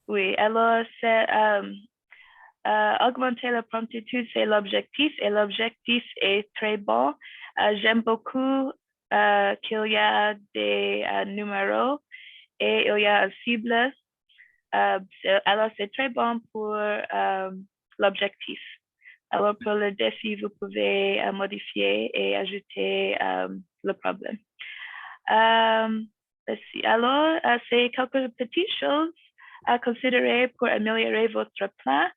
Oui, alors c'est augmenter la promptitude, c'est l'objectif et l'objectif est très bon. J'aime beaucoup qu'il y a des numéros et il y a une cible. Alors, c'est très bon pour l'objectif. Alors, pour le défi, vous pouvez modifier et ajouter le problème. Alors, c'est quelques petites choses à considérer pour améliorer votre plan,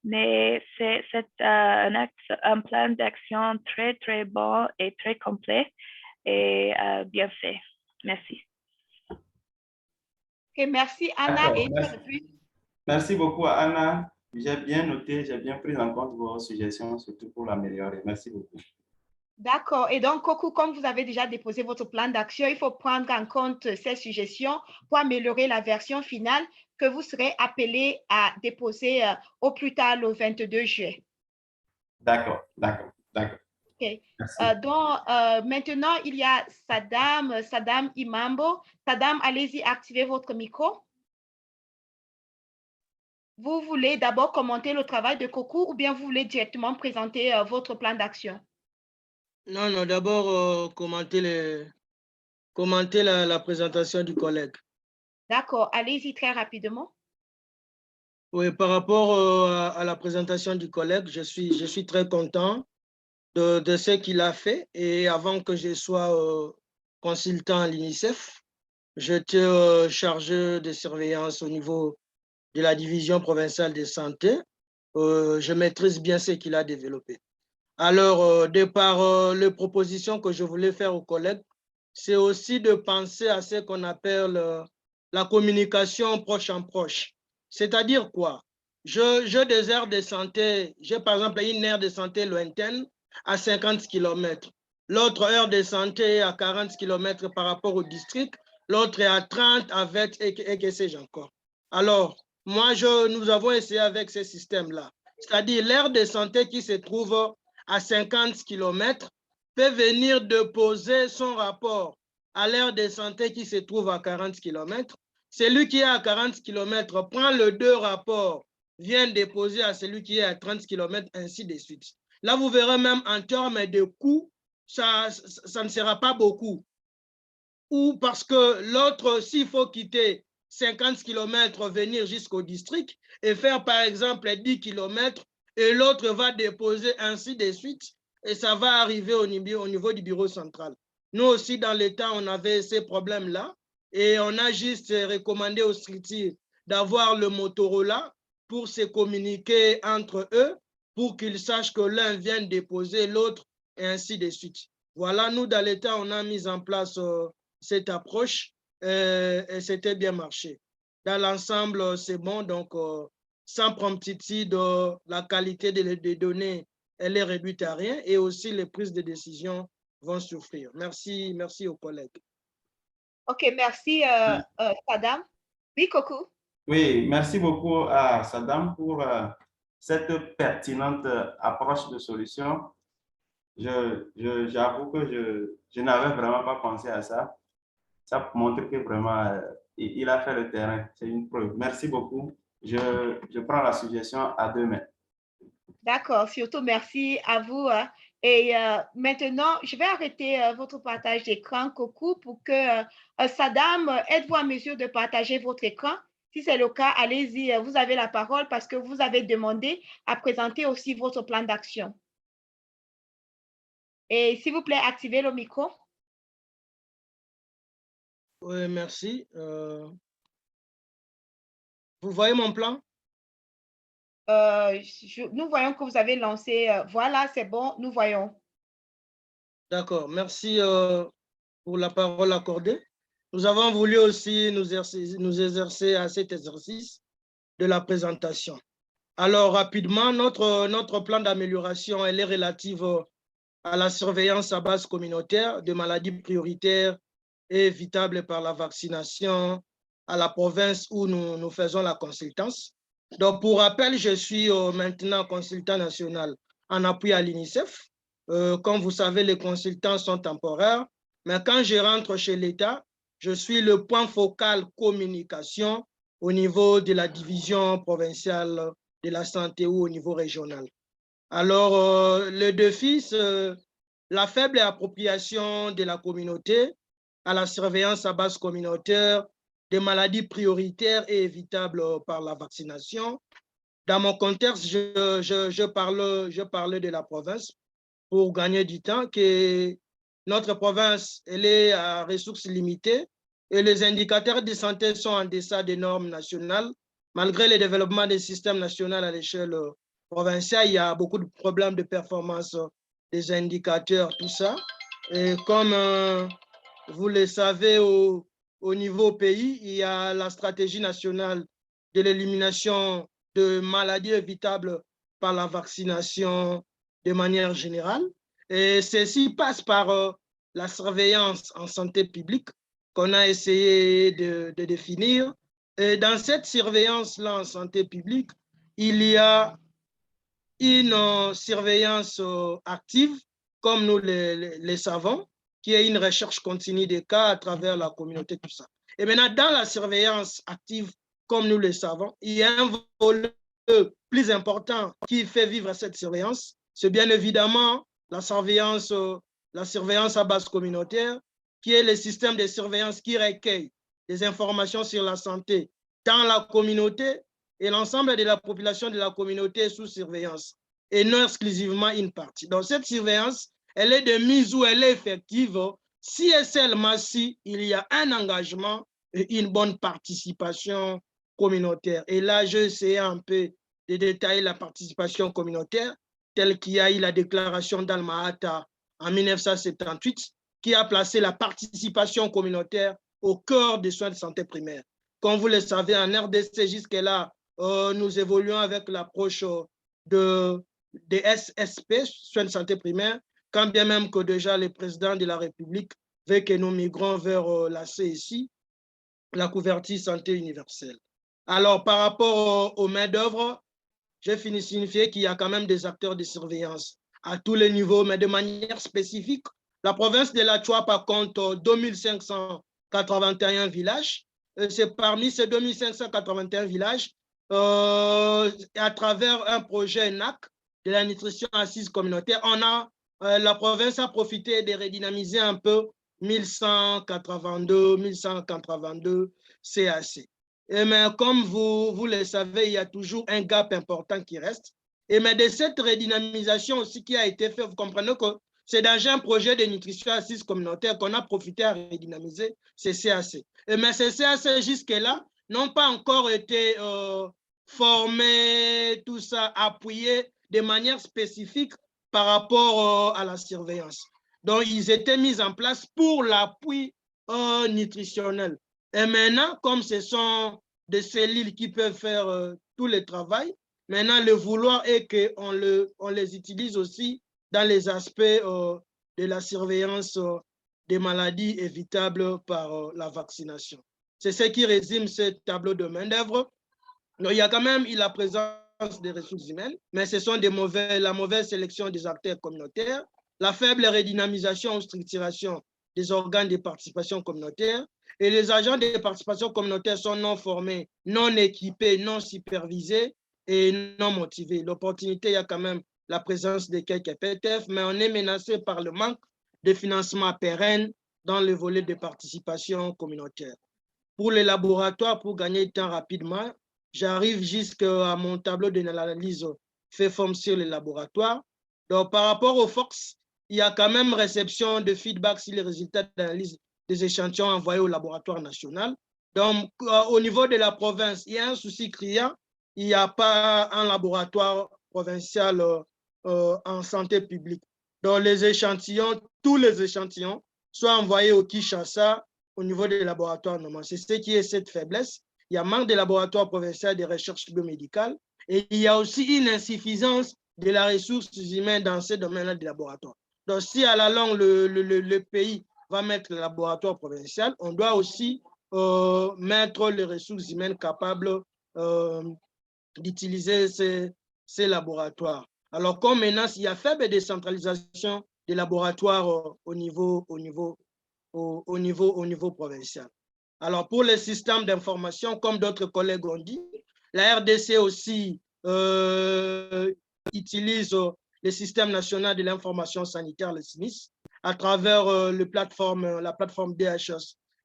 mais c'est un plan d'action très, très bon et très complet et bien fait. Merci. Okay, merci, Anna. Et merci beaucoup, Anna. J'ai bien noté, j'ai bien pris en compte vos suggestions, surtout pour l'améliorer. Merci beaucoup. D'accord. Et donc, Coco, comme vous avez déjà déposé votre plan d'action, il faut prendre en compte ces suggestions pour améliorer la version finale que vous serez appelé à déposer au plus tard le 22 juillet. D'accord. Okay. Donc, maintenant, il y a Saddam Imambo. Saddam, allez-y, activez votre micro. Vous voulez d'abord commenter le travail de Coco ou bien vous voulez directement présenter votre plan d'action? Non, d'abord commenter la présentation du collègue. D'accord, allez-y très rapidement. Oui, par rapport à la présentation du collègue, je suis très content de ce qu'il a fait. Et avant que je sois consultant à l'UNICEF, j'étais chargé de surveillance au niveau de la division provinciale de santé. Je maîtrise bien ce qu'il a développé. Alors, de par les propositions que je voulais faire aux collègues, c'est aussi de penser à ce qu'on appelle la communication proche en proche. C'est-à-dire quoi? J'ai des aires de santé, j'ai par exemple une aire de santé lointaine à 50 km. L'autre aire de santé à 40 km par rapport au district, l'autre est à 30, à 20 et que sais-je encore. Alors, moi, nous avons essayé avec ce système-là. C'est-à-dire l'aire de santé qui se trouve à 50 km peut venir déposer son rapport à l'aire de santé qui se trouve à 40 km. Celui qui est à 40 km prend les deux rapports, vient déposer à celui qui est à 30 km, ainsi de suite. Là, vous verrez même en termes de coûts, ça ne sera pas beaucoup. Ou parce que l'autre, s'il faut quitter 50 km, venir jusqu'au district et faire par exemple 10 km, et l'autre va déposer ainsi de suite, et ça va arriver au niveau du bureau central. Nous aussi, dans l'État, on avait ces problèmes-là, et on a juste recommandé aux structures d'avoir le Motorola pour se communiquer entre eux, pour qu'ils sachent que l'un vient déposer l'autre, et ainsi de suite. Voilà, nous, dans l'État, on a mis en place cette approche et c'était bien marché. Dans l'ensemble, c'est bon, donc sans promptitude, la qualité des données, elle est réduite à rien et aussi les prises de décision vont souffrir. Merci, merci aux collègues. OK, merci Saddam. Oui, Coco. Oui, merci beaucoup à Saddam pour cette pertinente approche de solution. J'avoue que je n'avais vraiment pas pensé à ça. Ça montre que vraiment, il a fait le terrain. C'est une preuve. Merci beaucoup. Je prends la suggestion à 2 mains. D'accord, surtout merci à vous. Et maintenant, je vais arrêter votre partage d'écran, Coco, pour que Saddam, êtes-vous en mesure de partager votre écran? Si c'est le cas, allez-y, vous avez la parole parce que vous avez demandé à présenter aussi votre plan d'action. Et s'il vous plaît, activez le micro. Oui, merci. Vous voyez mon plan? Nous voyons que vous avez lancé. Voilà, c'est bon, nous voyons. D'accord, merci pour la parole accordée. Nous avons voulu aussi nous exercer à cet exercice de la présentation. Alors, rapidement, notre plan d'amélioration, elle est relative à la surveillance à base communautaire de maladies prioritaires et évitables par la vaccination à la province où nous faisons la consultance. Donc, pour rappel, je suis maintenant consultant national en appui à l'UNICEF. Comme vous savez, les consultants sont temporaires, mais quand je rentre chez l'État, je suis le point focal communication au niveau de la division provinciale de la santé ou au niveau régional. Alors, le défi, c'est la faible appropriation de la communauté à la surveillance à base communautaire des maladies prioritaires et évitables par la vaccination. Dans mon contexte, je parle de la province pour gagner du temps, que notre province, elle est à ressources limitées et les indicateurs de santé sont en deçà des normes nationales. Malgré le développement des systèmes nationaux à l'échelle provinciale, il y a beaucoup de problèmes de performance des indicateurs, tout ça. Et comme vous le savez, au niveau pays, il y a la stratégie nationale de l'élimination de maladies évitables par la vaccination de manière générale. Et ceci passe par la surveillance en santé publique qu'on a essayé de définir. Et dans cette surveillance-là en santé publique, il y a une surveillance active, comme nous le savons, qui est une recherche continue des cas à travers la communauté, tout ça. Et maintenant, dans la surveillance active, comme nous le savons, il y a un volet plus important qui fait vivre cette surveillance, c'est bien évidemment la surveillance à base communautaire, qui est le système de surveillance qui recueille des informations sur la santé dans la communauté et l'ensemble de la population de la communauté est sous surveillance et non exclusivement une partie. Donc cette surveillance, elle est de mise où elle est effective si et seulement si il y a un engagement et une bonne participation communautaire. Et là, je essayé un peu de détailler la participation communautaire. tel qu'il y a eu la déclaration d'Alma-Ata en 1978, qui a placé la participation communautaire au cœur des soins de santé primaire. Comme vous le savez, en RDC, jusque-là, nous évoluons avec l'approche des SSP, soins de santé primaire, quand bien même que déjà le président de la République veut que nous migrons vers la CSI, la couverture santé universelle. Alors, par rapport aux main-d'œuvre, j'ai fini de signifier qu'il y a quand même des acteurs de surveillance à tous les niveaux, mais de manière spécifique. La province de la Chuapa compte 2581 villages. C'est parmi ces 2581 villages, à travers un projet NAC de la nutrition assise communautaire, la province a profité de redynamiser un peu 1182 CAC. Mais comme vous le savez, il y a toujours un gap important qui reste. Mais de cette redynamisation aussi qui a été faite, vous comprenez que c'est dans un projet de nutrition assise communautaire qu'on a profité à redynamiser ces CAC. Mais ces CAC jusque-là n'ont pas encore été formés, tout ça, appuyés de manière spécifique par rapport à la surveillance. Donc, ils étaient mis en place pour l'appui nutritionnel. Et maintenant, comme ce sont des cellules qui peuvent faire tout le travail, maintenant, le vouloir est qu'on les utilise aussi dans les aspects de la surveillance des maladies évitables par la vaccination. C'est ce qui résume ce tableau de main-d'œuvre. Il y a quand même la présence des ressources humaines, mais ce sont la mauvaise sélection des acteurs communautaires, la faible redynamisation ou structuration des organes de participation communautaire, et les agents de participation communautaire sont non formés, non équipés, non supervisés et non motivés. L'opportunité, il y a quand même la présence de quelques PTF, mais on est menacé par le manque de financement pérenne dans le volet de participation communautaire. Pour les laboratoires, pour gagner du temps rapidement, j'arrive jusqu'à mon tableau d'analyse fait forme sur les laboratoires. Donc, par rapport au Fox, il y a quand même réception de feedback sur les résultats d'analyse des échantillons envoyés au laboratoire national. Donc, au niveau de la province, il y a un souci criant. Il n'y a pas un laboratoire provincial en santé publique. Donc, les échantillons, tous les échantillons, sont envoyés au Kinshasa au niveau des laboratoires normaux. C'est ce qui est cette faiblesse. Il y a manque de laboratoires provinciaux de recherche biomédicale et il y a aussi une insuffisance de la ressource humaine dans ce domaine-là des laboratoires. Donc, si à la longue, le pays va mettre le laboratoire provincial, on doit aussi mettre les ressources humaines capables d'utiliser ces laboratoires. Alors, comme maintenant, il y a faible décentralisation des laboratoires au niveau provincial. Alors, pour les systèmes d'information, comme d'autres collègues ont dit, la RDC aussi utilise le système national de l'information sanitaire, le SNIS, à travers la plateforme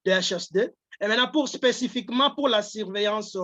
DHSD. Et maintenant, spécifiquement pour la surveillance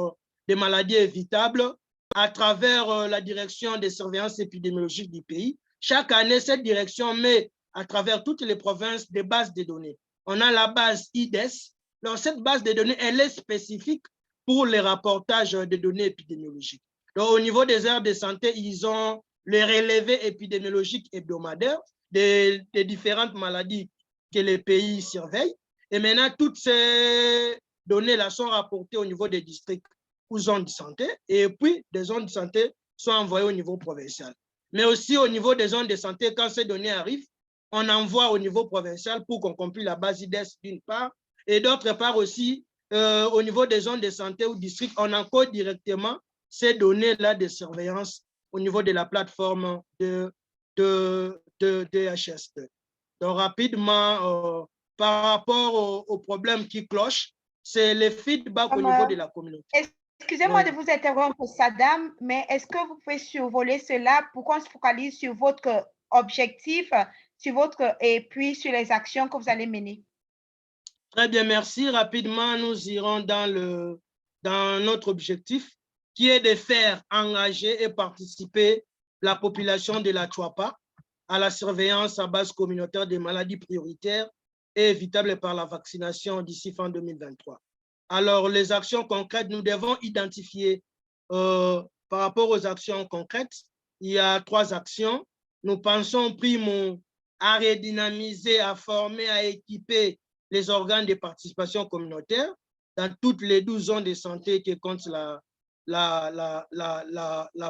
des maladies évitables, à travers la direction des surveillances épidémiologiques du pays, chaque année, cette direction met à travers toutes les provinces des bases de données. On a la base IDES. Donc, cette base de données, elle est spécifique pour les rapportages de données épidémiologiques. Donc, au niveau des aires de santé, ils ont les relevés épidémiologiques hebdomadaires des différentes maladies que les pays surveillent. Et maintenant, toutes ces données-là sont rapportées au niveau des districts ou zones de santé. Et puis, des zones de santé sont envoyées au niveau provincial. Mais aussi au niveau des zones de santé, quand ces données arrivent, on envoie au niveau provincial pour qu'on complete la base IDES d'une part, et d'autre part aussi, au niveau des zones de santé ou districts, on encode directement ces données-là de surveillance au niveau de la plateforme de DHSD. Donc, rapidement, par rapport aux problèmes qui clochent, c'est le feedback au niveau de la communauté. Excusez-moi de vous interrompre, Sadam, mais est-ce que vous pouvez survoler cela pour qu'on se focalise sur votre objectif, et puis sur les actions que vous allez mener? Très bien, merci. Rapidement, nous irons dans notre objectif, qui est de faire engager et participer la population de la Chuapa à la surveillance à base communautaire des maladies prioritaires et évitables par la vaccination d'ici fin 2023. Alors, les actions concrètes, nous devons identifier par rapport aux actions concrètes, il y a 3 actions. Nous pensons, primo, à redynamiser, à former, à équiper les organes de participation communautaire dans toutes les 12 zones de santé qui comptent la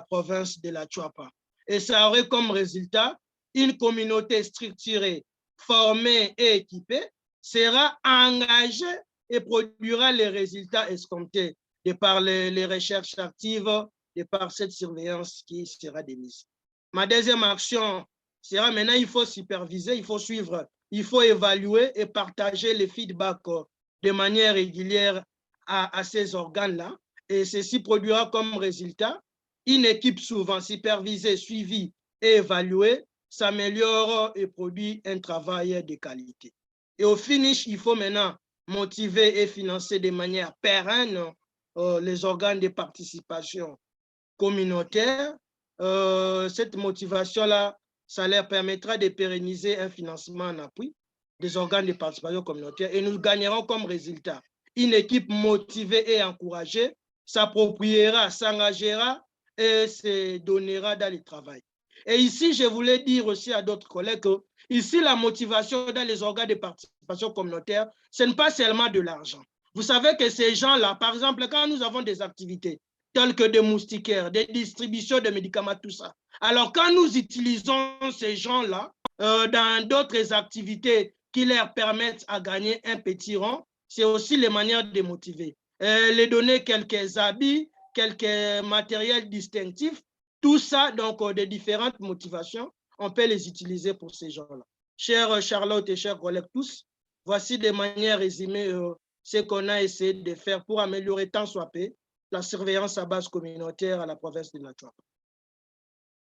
province de la Chuapa. Et ça aurait comme résultat une communauté structurée, formée et équipée sera engagée et produira les résultats escomptés de par les recherches actives, de par cette surveillance qui sera démise. Ma deuxième action sera maintenant, il faut superviser, il faut suivre, il faut évaluer et partager les feedbacks de manière régulière à ces organes-là. Et ceci produira comme résultat une équipe souvent supervisée, suivie et évaluée s'améliore et produit un travail de qualité. Et au finish, il faut maintenant motiver et financer de manière pérenne les organes de participation communautaire. Cette motivation-là, ça leur permettra de pérenniser un financement en appui des organes de participation communautaire et nous gagnerons comme résultat une équipe motivée et encouragée s'appropriera, s'engagera et se donnera dans le travail. Et ici, je voulais dire aussi à d'autres collègues que ici, la motivation dans les organes de participation communautaire, ce n'est pas seulement de l'argent. Vous savez que ces gens-là, par exemple, quand nous avons des activités telles que des moustiquaires, des distributions de médicaments, tout ça, alors quand nous utilisons ces gens-là dans d'autres activités qui leur permettent à gagner un petit rond, c'est aussi les manières de motiver. Les donner quelques habits, quelques matériels distinctifs, tout ça, donc, de différentes motivations, on peut les utiliser pour ces gens-là. Chère Charlotte et chers collègues tous, voici de manière résumée ce qu'on a essayé de faire pour améliorer tant soit peu la surveillance à base communautaire à la province de la Chuapa.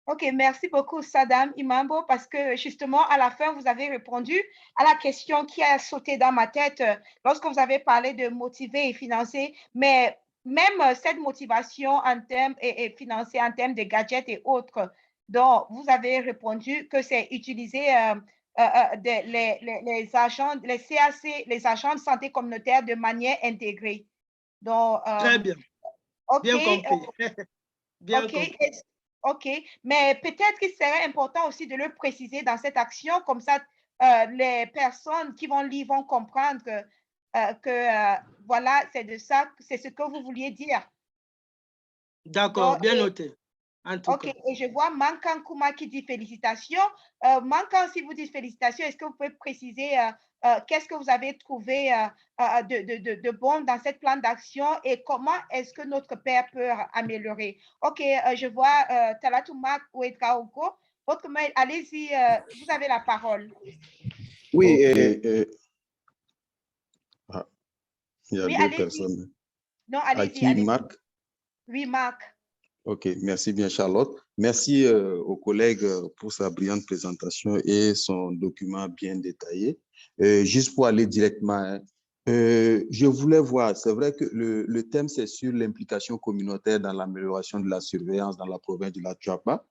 OK, merci beaucoup, Sadam Imambo, parce que justement, à la fin, vous avez répondu à la question qui a sauté dans ma tête lorsque vous avez parlé de motiver et financer, mais même cette motivation en termes et financer en termes de gadgets et autres, dont vous avez répondu que c'est utiliser les agents, les CAC, les agents de santé communautaire de manière intégrée. Donc, très bien. OK, bien compris. Bien compris. OK, mais peut-être qu'il serait important aussi de le préciser dans cette action, comme ça, les personnes qui vont lire vont comprendre que voilà, c'est de ça, c'est ce que vous vouliez dire. D'accord, bien noté. En tout OK, cas. et je vois Mankan Kuma qui dit félicitations. Mankan, si vous dites félicitations, est-ce que vous pouvez préciser qu'est-ce que vous avez trouvé de bon dans cette plan d'action et comment est-ce que notre père peut améliorer? OK, je vois Talatoumak Ouedraogo. Votre mail, allez-y, vous avez la parole. Oui, okay. Il y a deux personnes. Non, allez-y. À qui, Marc? Oui, Marc. OK, merci bien, Charlotte. Merci aux collègues pour sa brillante présentation et son document bien détaillé. Juste pour aller directement, je voulais voir, c'est vrai que le thème, c'est sur l'implication communautaire dans l'amélioration de la surveillance dans la province de la Chuapa.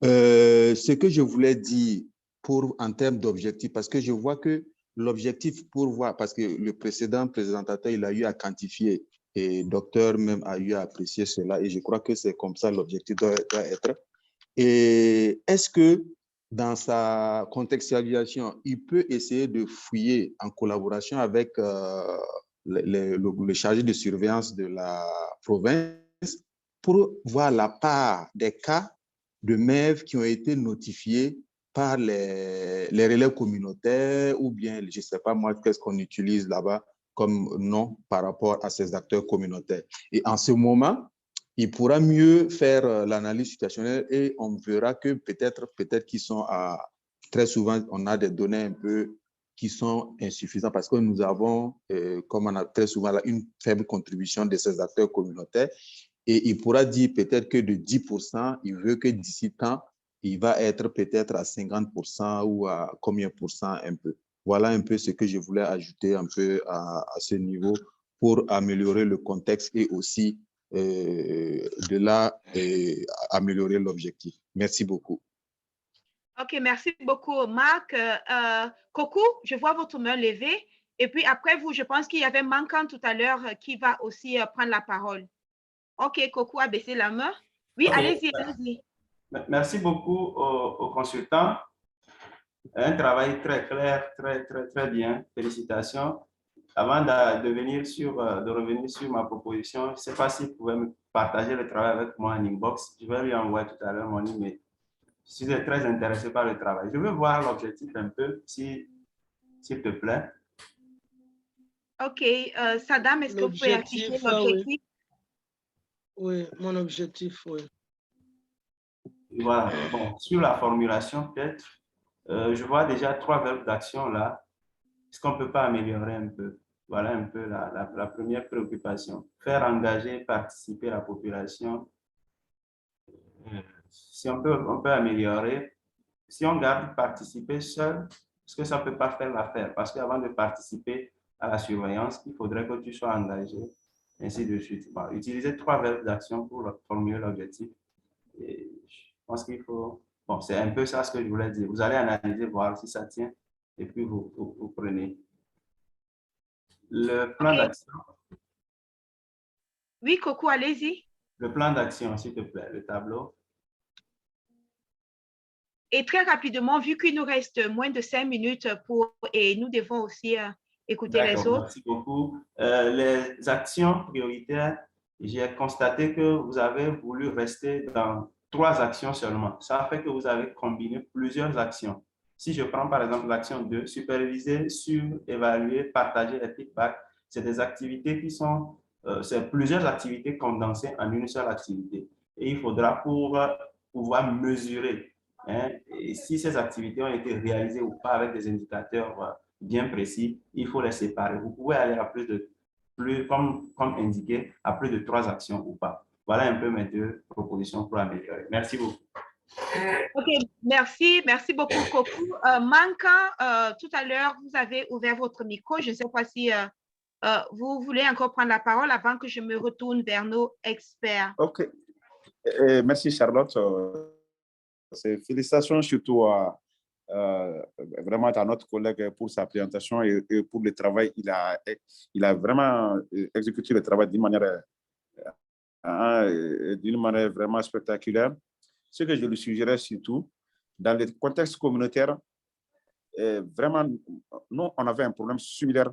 Ce que je voulais dire en termes d'objectifs, parce que je vois que l'objectif pour voir, parce que le précédent présentateur, il a eu à quantifier et le docteur même a eu à apprécier cela et je crois que c'est comme ça l'objectif doit être. Et est-ce que dans sa contextualisation, il peut essayer de fouiller en collaboration avec le chargé de surveillance de la province pour voir la part des cas de MEV qui ont été notifiés par les relais communautaires ou bien, je ne sais pas moi, qu'est-ce qu'on utilise là-bas comme nom par rapport à ces acteurs communautaires. Et en ce moment, il pourra mieux faire l'analyse situationnelle et on verra que peut-être qu'ils sont très souvent, on a des données un peu qui sont insuffisantes parce que nous avons, comme on a très souvent là, une faible contribution de ces acteurs communautaires. Et il pourra dire peut-être que de 10%, il veut que d'ici temps, il va être peut-être à 50% ou à combien pour cent un peu. Voilà un peu ce que je voulais ajouter un peu à ce niveau pour améliorer le contexte et aussi de là améliorer l'objectif. Merci beaucoup. OK, merci beaucoup, Marc. Coco, je vois votre main levée. Et puis après vous, je pense qu'il y avait Mankan tout à l'heure qui va aussi prendre la parole. OK, Coco a baissé la main. Oui, allez-y, allez-y. Merci beaucoup aux consultants. Un travail très clair, très bien. Félicitations. Avant de revenir sur ma proposition, je ne sais pas si vous pouvez me partager le travail avec moi en inbox. Je vais lui envoyer tout à l'heure mon email. Je suis très intéressé par le travail. Je veux voir l'objectif un peu, s'il te plaît. OK. Saddam, est-ce que vous pouvez afficher l'objectif? Oui, mon objectif, oui. Voilà. Bon, sur la formulation, peut-être, je vois déjà 3 verbes d'action là. Est-ce qu'on ne peut pas améliorer un peu? Voilà un peu la première préoccupation. Faire engager, participer la population. Si on peut améliorer. Si on garde participer seul, est-ce que ça ne peut pas faire l'affaire? Parce qu'avant de participer à la surveillance, il faudrait que tu sois engagé, ainsi de suite. Bon, utiliser 3 verbes d'action pour formuler l'objectif. Et je pense qu'il faut... Bon, c'est un peu ça ce que je voulais dire. Vous allez analyser, voir si ça tient, et puis vous prenez. Le plan d'action. Oui, Coco, allez-y. Le plan d'action, s'il te plaît, le tableau. Et très rapidement, vu qu'il nous reste moins de 5 minutes et nous devons aussi écouter les autres. Merci beaucoup. Les actions prioritaires, j'ai constaté que vous avez voulu rester dans 3 actions seulement. Ça fait que vous avez combiné plusieurs actions. Si je prends par exemple l'action 2, superviser, évaluer, partager les feedbacks, c'est des activités qui sont, c'est plusieurs activités condensées en une seule activité. Et il faudra pouvoir mesurer et si ces activités ont été réalisées ou pas avec des indicateurs bien précis, il faut les séparer. Vous pouvez aller à comme indiqué, à plus de 3 actions ou pas. Voilà un peu mes 2 propositions pour améliorer. Merci beaucoup. OK, merci beaucoup, Coco. Manka, tout à l'heure, vous avez ouvert votre micro. Je ne sais pas si vous voulez encore prendre la parole avant que je me retourne vers nos experts. OK. Merci, Charlotte. Félicitations surtout vraiment à notre collègue pour sa présentation et pour le travail. Il a vraiment exécuté le travail d'une manière vraiment spectaculaire. Ce que je lui suggérais surtout, dans le contexte communautaire, vraiment, nous, on avait un problème similaire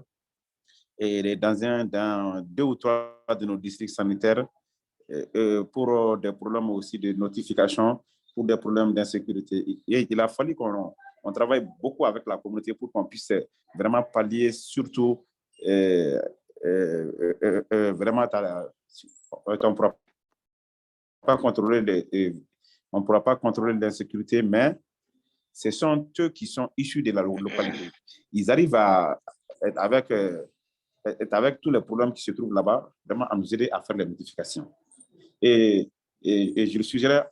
et dans 2 ou 3 de nos districts sanitaires pour des problèmes aussi de notification, pour des problèmes d'insécurité. Et il a fallu qu'on travaille beaucoup avec la communauté pour qu'on puisse vraiment pallier, surtout vraiment, on ne pourra pas contrôler l'insécurité, mais ce sont eux qui sont issus de la localité. Ils arrivent à être avec tous les problèmes qui se trouvent là-bas, vraiment à nous aider à faire les modifications. Et je le suggérais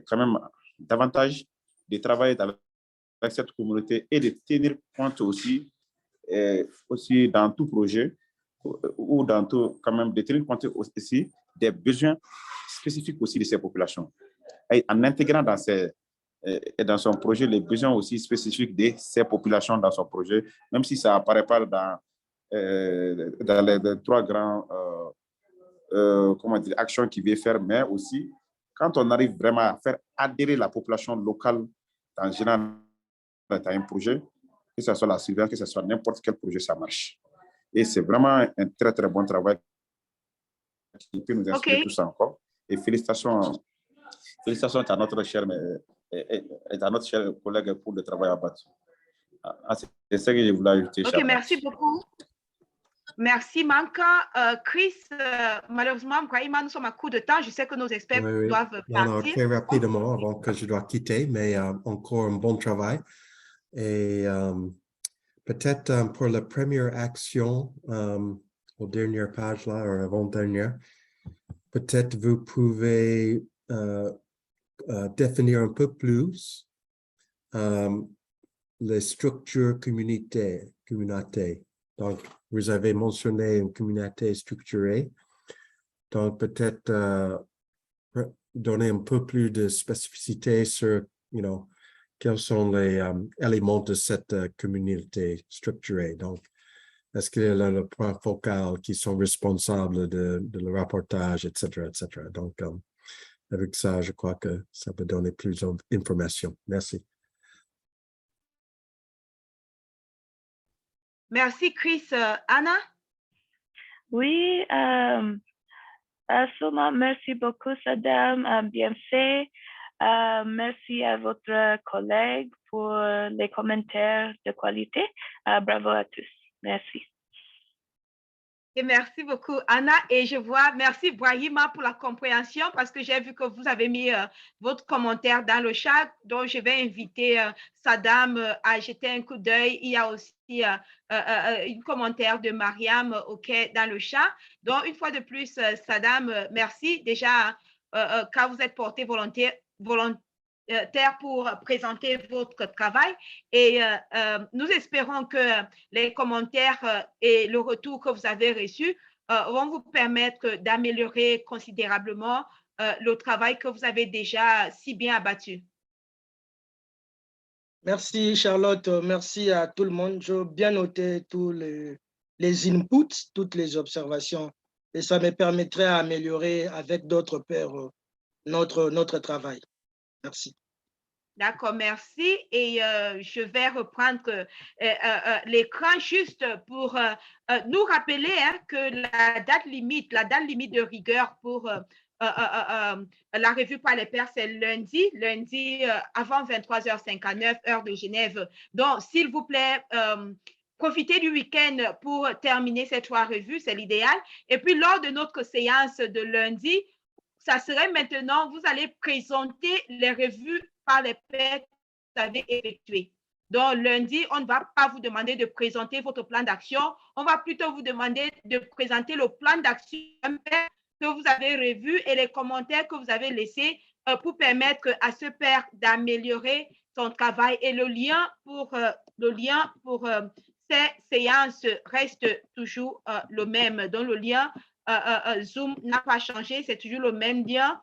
quand même davantage de travailler avec cette communauté et de tenir compte aussi dans tout projet ou dans tout, quand même, de tenir compte aussi des besoins spécifiques aussi de ces populations. Et en intégrant dans son projet les besoins aussi spécifiques de ces populations dans son projet, même si ça n'apparaît pas dans les 3 grands actions qu'il veut faire, mais aussi quand on arrive vraiment à faire adhérer la population locale en général à un projet, que ce soit la surveillance, que ce soit n'importe quel projet, ça marche. Et c'est vraiment un très bon travail qui peut nous inspirer tout ça encore. Et félicitations à notre cher collègue pour le travail abattu. C'est ça que je voulais ajouter. OK, merci beaucoup. Merci, Manka. Chris, malheureusement, nous sommes à court de temps. Je sais que nos experts doivent partir. Non, très rapidement, avant que je dois quitter, mais encore un bon travail. Et peut-être pour la première action, aux dernières pages, là, ou avant-dernière, peut-être vous pouvez définir un peu plus les structures communautaires. Donc, vous avez mentionné une communauté structurée. Donc, peut-être donner un peu plus de spécificité sur, quels sont les éléments de cette communauté structurée. Donc, est-ce qu'il y a le point focal qui sont responsables de le rapportage, etc., etc. Donc, avec ça, je crois que ça peut donner plus d'informations. Merci. Merci, Chris. Anna? Oui, seulement merci beaucoup, Saddam. Bien fait. Merci à votre collègue pour les commentaires de qualité. Bravo à tous. Merci. Et merci beaucoup, Anna. Et je vois, merci, Brahima, pour la compréhension, parce que j'ai vu que vous avez mis votre commentaire dans le chat. Donc, je vais inviter Saddam à jeter un coup d'œil. Il y a aussi un commentaire de Mariam dans le chat. Donc, une fois de plus, Saddam, merci. Déjà, quand vous êtes porté volontaire pour présenter votre travail et nous espérons que les commentaires et le retour que vous avez reçu vont vous permettre d'améliorer considérablement le travail que vous avez déjà si bien abattu. Merci Charlotte, merci à tout le monde. J'ai bien noté tous les inputs, toutes les observations et ça me permettrait d'améliorer avec d'autres pairs notre travail. Merci. D'accord, merci. Et je vais reprendre l'écran juste pour nous rappeler que la date limite de rigueur pour la revue par les pairs, c'est lundi avant 23h59, heure de Genève. Donc, s'il vous plaît, profitez du week-end pour terminer ces 3 revues, c'est l'idéal. Et puis, lors de notre séance de lundi, ça serait maintenant, vous allez présenter les revues par les pairs que vous avez effectuées. Donc, lundi, on ne va pas vous demander de présenter votre plan d'action. On va plutôt vous demander de présenter le plan d'action que vous avez revu et les commentaires que vous avez laissés pour permettre à ce pair d'améliorer son travail. Et le lien pour ces séances reste toujours le même. Donc, le lien Zoom n'a pas changé, c'est toujours le même lien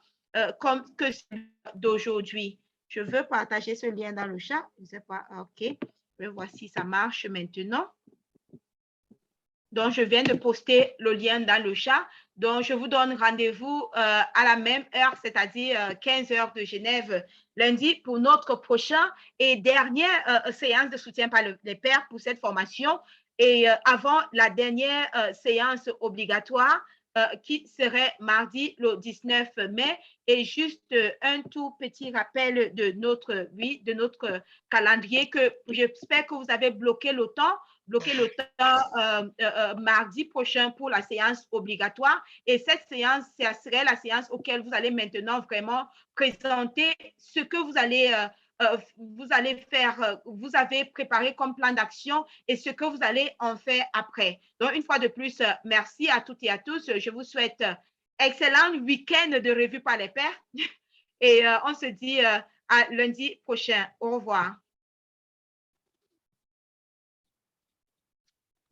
comme que celui d'aujourd'hui. Je veux partager ce lien dans le chat. Je ne sais pas, OK. Je vais voir si ça marche maintenant. Donc, je viens de poster le lien dans le chat. Donc, je vous donne rendez-vous à la même heure, c'est-à-dire 15 heures de Genève, lundi, pour notre prochain et dernière séance de soutien par les pairs pour cette formation. Et avant la dernière séance obligatoire qui serait mardi le 19 mai. Et juste un tout petit rappel de notre calendrier que j'espère que vous avez bloqué le temps mardi prochain pour la séance obligatoire. Et cette séance, ça serait la séance auquel vous allez maintenant vraiment présenter ce que vous allez faire, vous avez préparé comme plan d'action et ce que vous allez en faire après. Donc, une fois de plus, merci à toutes et à tous. Je vous souhaite excellent week-end de revue par les pairs et on se dit à lundi prochain. Au revoir.